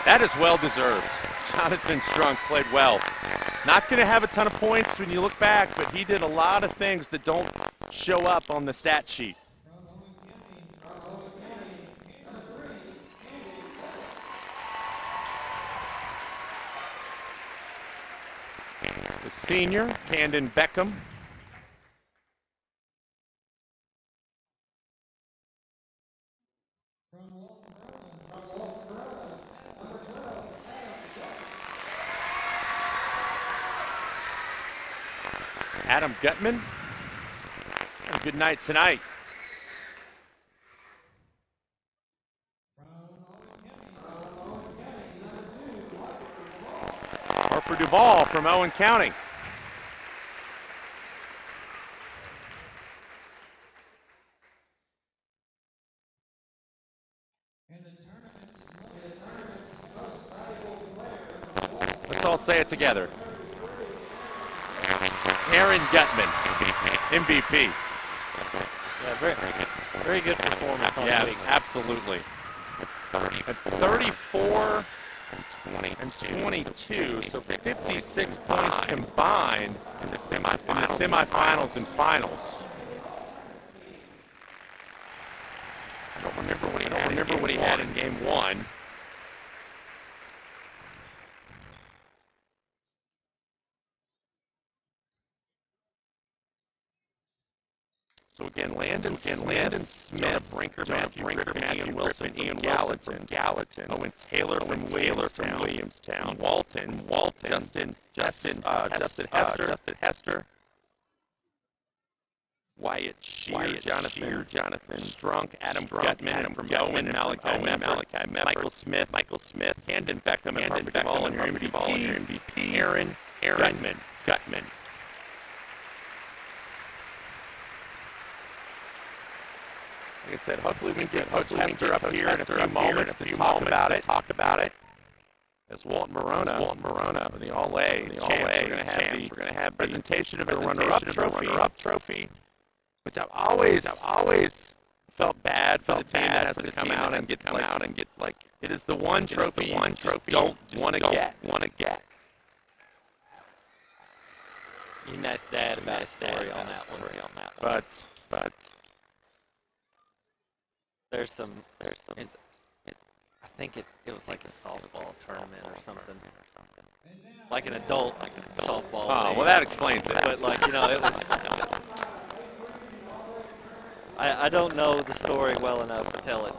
That is well deserved. Jonathan Strunk played well. Not going to have a ton of points when you look back, but he did a lot of things that don't show up on the stat sheet. The senior, Camden Beckham. Adam Gutman. Good night tonight. Harper Duvall from Owen County. Let's all say it together. Aaron Gutman, MVP. Yeah, very good performance on the week. Absolutely. At 34 and 22, so 56 points combined in the semifinals and finals. I don't remember what he had in game one. So again, Landon Smith, Brinker, Matthew Ian Wilson, Ian Gallatin, Owen Taylor from Williamstown, Walton, Justin Hester, Wyatt Shear, Jonathan Strunk, Adam Gutman from Owen, Malachi Michael Smith, Camden Beckham, and Harper Duvall, and your MVP, Aaron Gutman. Like I said, hopefully we can get Coach Hester up here in a few moments to talk about it. As Walton Morona, the All-A, we're going to have the presentation of the runner-up trophy, which I've always felt bad for the team that has to come out and get like it is the one trophy you don't want to get. You nice dad about a story on that one. But There's some. I think it was like a softball tournament or something. Like an adult softball. Oh, well, that explains it. But like it was. I don't know the story well enough to tell it.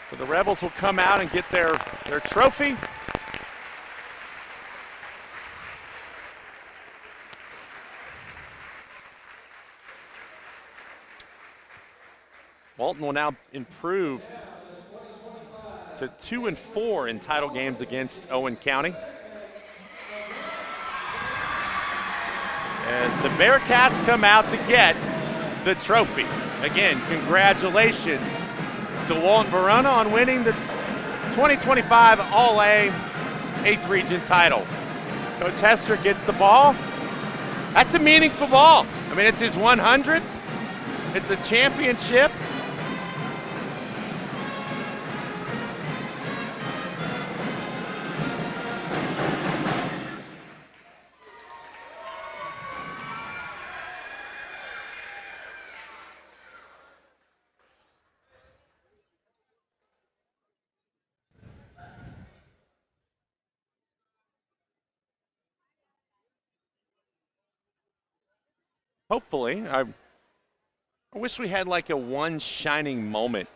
So the Rebels will come out and get their trophy. Walton will now improve to 2-4 in title games against Owen County. As the Bearcats come out to get the trophy. Again, congratulations to Walton Verona on winning the 2025 All-A 8th Region title. Coach Hester gets the ball. That's a meaningful ball. I mean, it's his 100th. It's a championship. Hopefully. I wish we had like a one shining moment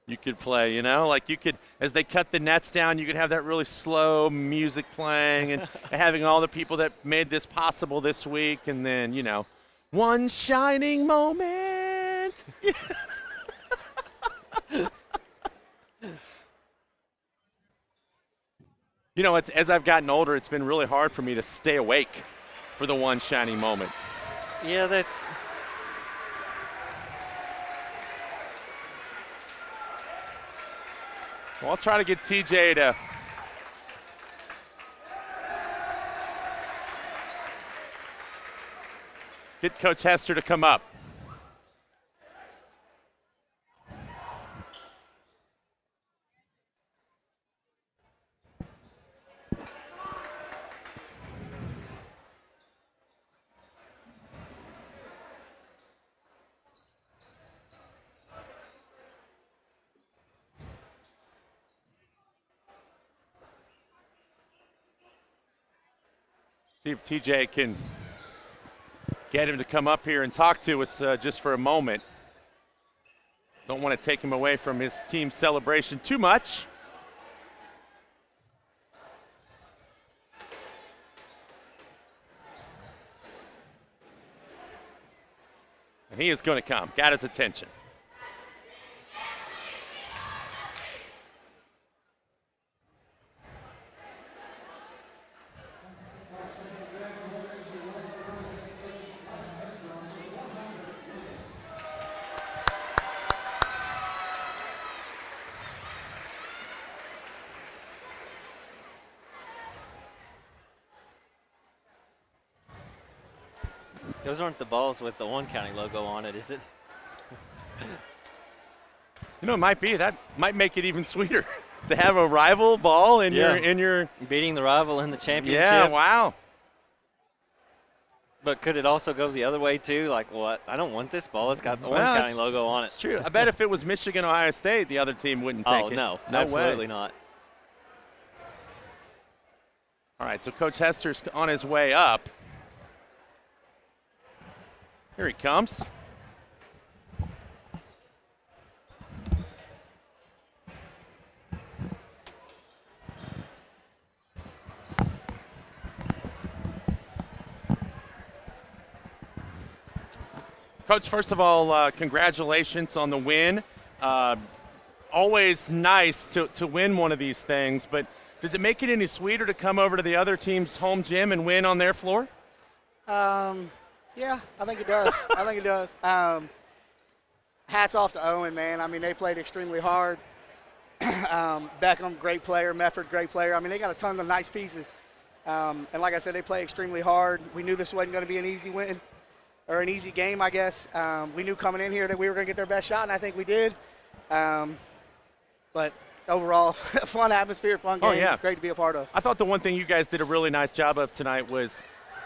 you could play, like you could, as they cut the nets down, you could have that really slow music playing and having all the people that made this possible this week, and then, one shining moment. As I've gotten older, it's been really hard for me to stay awake for the one shining moment. Yeah, that's. So I'll try to get TJ to get Coach Hester to come up. See if TJ can get him to come up here and talk to us just for a moment. Don't want to take him away from his team celebration too much. And he is going to come. Got his attention. Those aren't the balls with the One County logo on it, is it? You know, it might be. That might make it even sweeter to have a rival ball in your beating the rival in the championship. Yeah, wow. But could it also go the other way too? Like, what? I don't want this ball. It's got the One County logo on it. It's true. I bet if it was Michigan, Ohio State, the other team wouldn't take it. Oh, no, no absolutely way. not. All right, so Coach Hester's on his way up. Here he comes. Coach, first of all, congratulations on the win. Always nice to win one of these things, but does it make it any sweeter to come over to the other team's home gym and win on their floor? Yeah, I think it does. I think it does. Hats off to Owen, man. I mean, they played extremely hard. Beckham, great player. Mefford, great player. I mean, they got a ton of nice pieces. And like I said, they play extremely hard. We knew this wasn't going to be an easy win or an easy game, I guess. We knew coming in here that we were going to get their best shot, and I think we did. But overall, fun atmosphere, fun game. Oh, yeah. Great to be a part of. I thought the one thing you guys did a really nice job of tonight was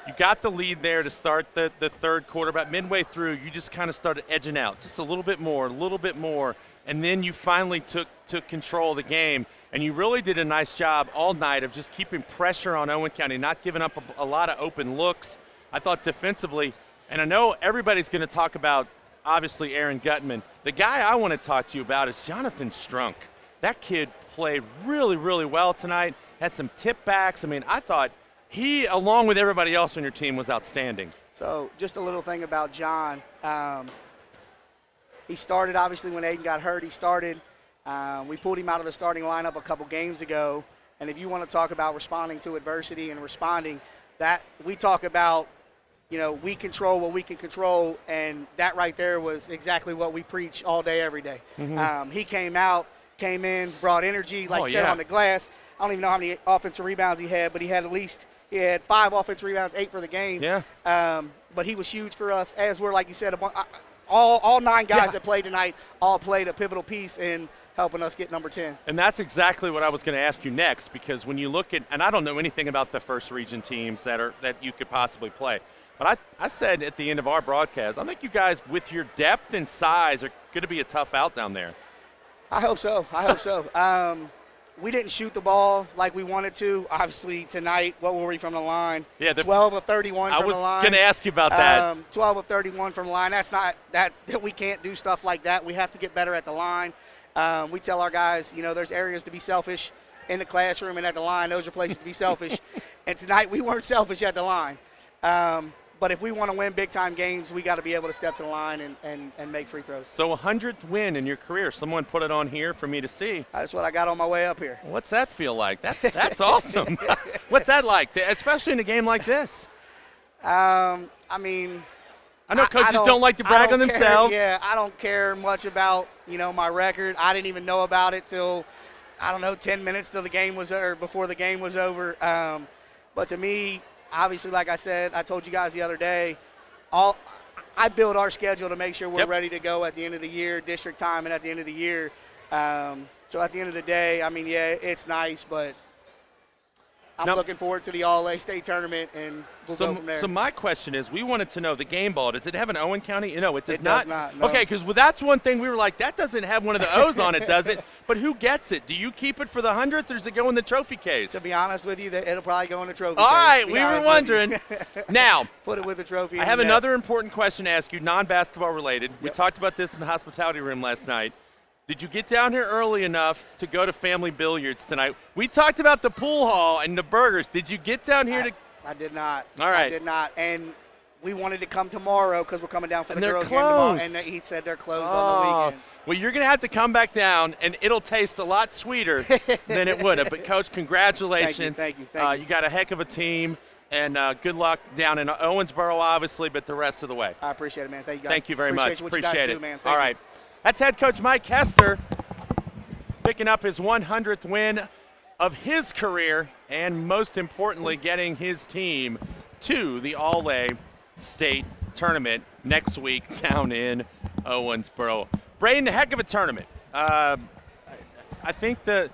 you got the lead there to start the third quarter. About midway through, you just kind of started edging out just a little bit more, and then you finally took control of the game. And you really did a nice job all night of just keeping pressure on Owen County, not giving up a lot of open looks. I thought defensively, and I know everybody's going to talk about, obviously, Aaron Gutman. The guy I want to talk to you about is Jonathan Strunk. That kid played really, really well tonight, had some tip backs. I mean, I thought he, along with everybody else on your team, was outstanding. So just a little thing about John. He started, obviously, when Aiden got hurt. He started. We pulled him out of the starting lineup a couple games ago. And if you want to talk about responding to adversity and responding, that we talk about, we control what we can control. And that right there was exactly what we preach all day, every day. Mm-hmm. He came in, brought energy, said on the glass. I don't even know how many offensive rebounds he had, but he had 5 offensive rebounds, 8 for the game. Yeah. But he was huge for us, as we're, like you said, all 9 guys that played tonight all played a pivotal piece in helping us get number 10. And that's exactly what I was going to ask you next, because when you look at, and I don't know anything about the first region teams that you could possibly play, but I said at the end of our broadcast, I think you guys, with your depth and size, are going to be a tough out down there. I hope so. We didn't shoot the ball like we wanted to. Obviously, tonight, what were we from the line? Yeah, 12 of 31 from the line. I was going to ask you about that. 12 of 31 from the line. That we can't do stuff like that. We have to get better at the line. We tell our guys, there's areas to be selfish in the classroom and at the line. Those are places to be selfish. And tonight, we weren't selfish at the line. But if we want to win big-time games, we got to be able to step to the line and make free throws. So 100th win in your career. Someone put it on here for me to see. That's what I got on my way up here. What's that feel like? That's awesome. What's that like, especially in a game like this? I know coaches don't like to brag on themselves. Yeah, I don't care much about, my record. I didn't even know about it till, 10 minutes till the game was over, before the game was over. But to me, obviously, like I said, I told you guys the other day, I build our schedule to make sure we're ready to go at the end of the year, district time, and at the end of the year. So at the end of the day, it's nice, but I'm Now- looking forward to the All-A state tournament, and we'll go from there. So my question is, we wanted to know the game ball. Does it have an Owen County? No, it does It not. does not, no. Okay, because that's one thing we were like, that doesn't have one of the O's on it, does it? But who gets it? Do you keep it for the 100th, or does it go in the trophy case? To be honest with you, it'll probably go in the trophy All case, right, to be we were honest with wondering. you. Now, Put it with the trophy. I in have the net. another important question to ask you, non-basketball related. We Yep. talked about this in the hospitality room last night. Did you get down here early enough to go to family billiards tonight? We talked about the pool hall and the burgers. Did you get down here to? I did not. All right. I did not. And we wanted to come tomorrow because we're coming down for And the they're girls' game tomorrow. closed. And he said they're closed on the weekends. Well, you're going to have to come back down, and it'll taste a lot sweeter than it would have. But, Coach, congratulations. Thank you. You got a heck of a team, and good luck down in Owensboro, obviously, but the rest of the way. I appreciate it, man. Thank you, guys. Thank you very much. What you Appreciate guys it. do, man. Thank All you. right. That's head coach Mike Hester picking up his 100th win of his career, and most importantly, getting his team to the All-A state tournament next week down in Owensboro. Braden, a heck of a tournament. I think that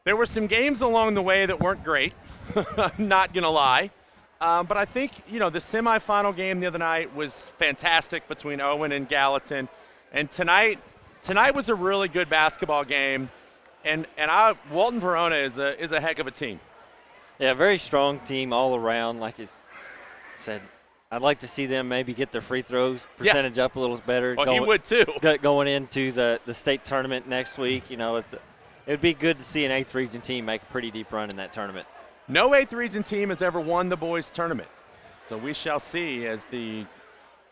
there were some games along the way that weren't great. I'm not going to lie. But I think, the semifinal game the other night was fantastic between Owen and Gallatin. And tonight was a really good basketball game. And Walton Verona is a heck of a team. Yeah, very strong team all around. Like I said, I'd like to see them maybe get their free throws percentage up a little better. Well, he would too. Going into the state tournament next week, it'd be good to see an 8th region team make a pretty deep run in that tournament. No 8th region team has ever won the boys tournament. So we shall see as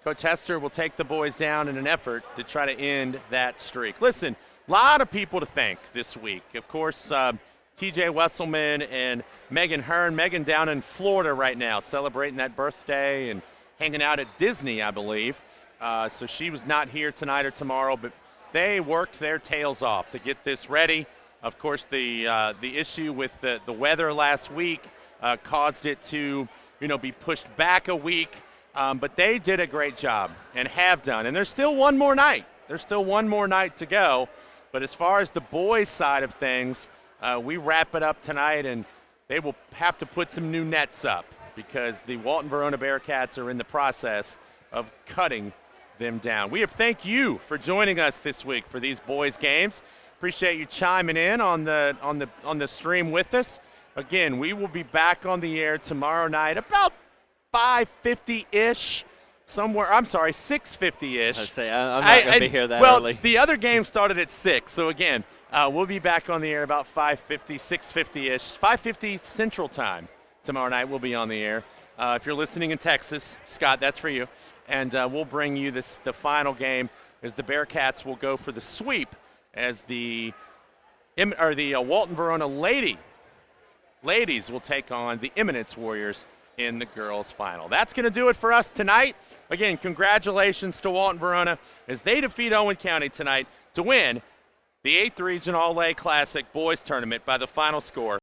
Coach Hester will take the boys down in an effort to try to end that streak. Listen, a lot of people to thank this week. Of course, TJ Wesselman and Megan Hearn. Megan down in Florida right now celebrating that birthday and hanging out at Disney, I believe. So she was not here tonight or tomorrow, but they worked their tails off to get this ready. Of course, the issue with the weather last week caused it to, be pushed back a week. But they did a great job and have done. And there's still one more night. There's still one more night to go. But as far as the boys' side of things, we wrap it up tonight, and they will have to put some new nets up because the Walton Verona Bearcats are in the process of cutting them down. We thank you for joining us this week for these boys' games. Appreciate you chiming in on the stream with us. Again, we will be back on the air tomorrow night about 5:50-ish. Somewhere, I'm sorry, 6:50-ish. I'd say I'm not going to be here that early. Well, the other game started at 6, so again, we'll be back on the air about 5:50, 6:50-ish, 5:50 Central Time tomorrow night. We'll be on the air. If you're listening in Texas, Scott, that's for you. And we'll bring you the final game as the Bearcats will go for the sweep as the Walton Verona ladies will take on the Eminence Warriors in the girls' final. That's going to do it for us tonight. Again, congratulations to Walton Verona as they defeat Owen County tonight to win the 8th Region All-A Classic Boys Tournament by the final score